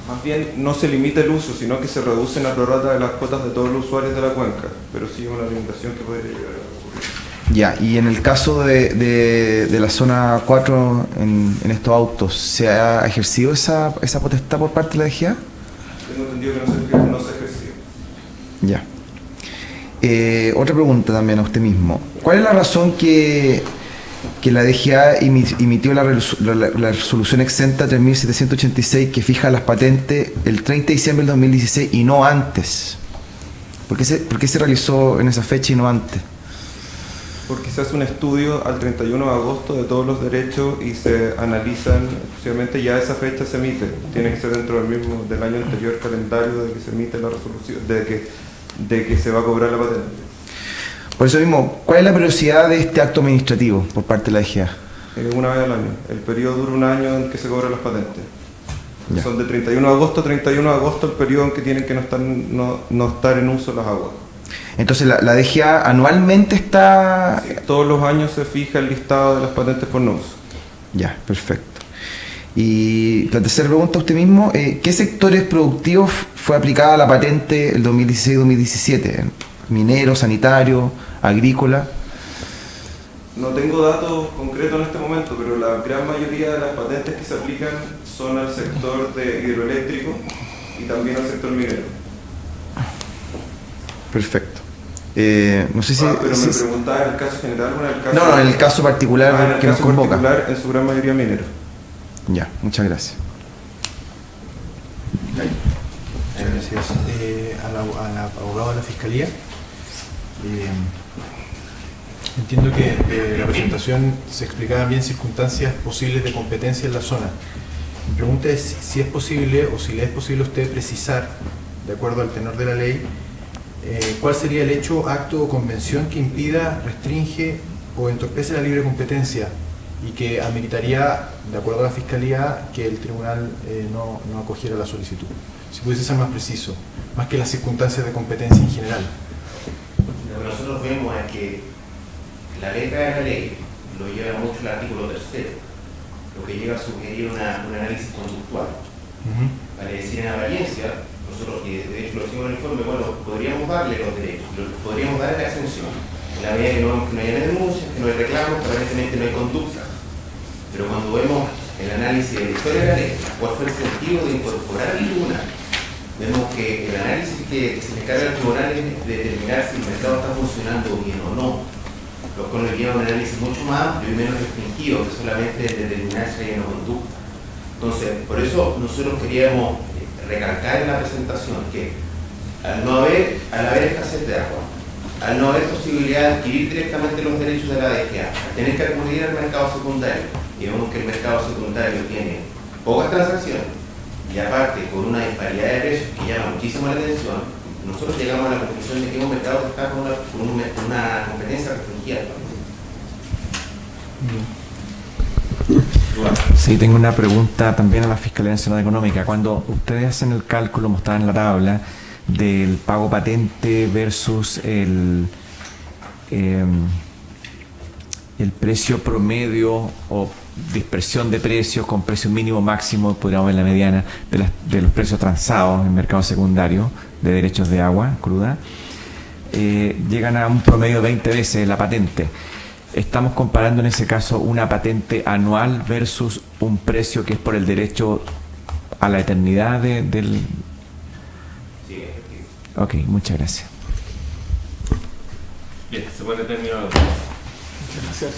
Speaker 4: Más bien no se limita el uso, sino que se reducen la prorrata de las cuotas de todos los usuarios de la cuenca, pero sí es una limitación que podría llegar a ocurrir.
Speaker 6: Ya, y en el caso de la zona 4 en estos autos, ¿se ha ejercido esa potestad por parte de la DGA?
Speaker 4: Tengo entendido que no se ejerció.
Speaker 6: Ya. Otra pregunta también a usted mismo. ¿Cuál es la razón que la DGA emitió la resolución exenta 3786 que fija las patentes el 30 de diciembre del 2016 y no antes? ¿Por qué se realizó en esa fecha y no antes?
Speaker 4: Porque se hace un estudio al 31 de agosto de todos los derechos y se analizan, exclusivamente ya esa fecha se emite. Tiene que ser dentro del año anterior calendario de que se emite la resolución, de que se va a cobrar la patente.
Speaker 6: Por eso mismo, ¿cuál es la periodicidad de este acto administrativo por parte de la DGA?
Speaker 4: Una vez al año. El periodo dura un año en que se cobran las patentes.
Speaker 6: Ya.
Speaker 4: Son de 31 de agosto a 31 de agosto el periodo en que tienen que no estar en uso las aguas.
Speaker 6: Entonces, la DGA anualmente está...
Speaker 4: Sí, todos los años se fija el listado de las patentes por no uso.
Speaker 6: Ya, perfecto. Y la tercera pregunta a usted mismo, ¿qué sectores productivos fue aplicada la patente el 2016-2017? ¿Minero, sanitario, agrícola?
Speaker 4: No tengo datos concretos en este momento, pero la gran mayoría de las patentes que se aplican son al sector de hidroeléctrico y también al sector minero.
Speaker 6: Perfecto. No sé si...
Speaker 4: Pero me preguntaba en el caso general o en el caso...
Speaker 6: No, en el caso particular
Speaker 4: en el
Speaker 6: que nos
Speaker 4: caso
Speaker 6: convoca.
Speaker 4: particular, en su gran mayoría minero.
Speaker 6: Ya, muchas gracias.
Speaker 7: Gracias. A la abogada de la Fiscalía. Entiendo que la presentación se explicaban bien circunstancias posibles de competencia en la zona. Mi pregunta es si es posible o si le es posible a usted precisar, de acuerdo al tenor de la ley, cuál sería el hecho, acto o convención que impida, restringe o entorpece la libre competencia y que ameritaría, de acuerdo a la Fiscalía, que el tribunal no acogiera la solicitud. Si pudiese ser más preciso, más que las circunstancias de competencia en general.
Speaker 5: Lo que nosotros vemos es que la letra de la ley lo lleva mucho el artículo 3º, lo que llega a sugerir un análisis conductual. Vale decir, en apariencia, nosotros, que de hecho lo decimos en el informe, bueno, podríamos darle los derechos, podríamos darle la exención, en la medida que no haya denuncias, que no hay reclamos, que aparentemente no hay conducta. Pero cuando vemos el análisis de la historia de la ley, cuál fue el sentido de incorporar al tribunal, vemos que el análisis que se le carga al tribunal es determinar si el mercado está funcionando bien o no, lo cual nos lleva a un análisis mucho más amplio y menos restringido que solamente determinar si hay una conducta. Entonces, por eso nosotros queríamos recalcar en la presentación que al haber escasez de agua, al no haber posibilidad de adquirir directamente los derechos de la DGA, al tener que acudir al mercado secundario, y vemos que el mercado secundario tiene pocas transacciones y aparte con una disparidad de precios que llama muchísimo la atención, nosotros llegamos a la conclusión de que es un mercado que está con una competencia restringida.
Speaker 8: Sí, tengo una pregunta también a la Fiscalía Nacional Económica. Cuando ustedes hacen el cálculo, mostraban en la tabla, del pago patente versus el precio promedio o dispersión de precios con precio mínimo máximo, podríamos ver la mediana, de los precios transados en el mercado secundario de derechos de agua cruda, llegan a un promedio de 20 veces la patente. Estamos comparando en ese caso una patente anual versus un precio que es por el derecho a la eternidad del...
Speaker 5: Sí, efectivo.
Speaker 8: Ok, muchas gracias.
Speaker 1: Bien, se pone término.
Speaker 3: Muchas gracias.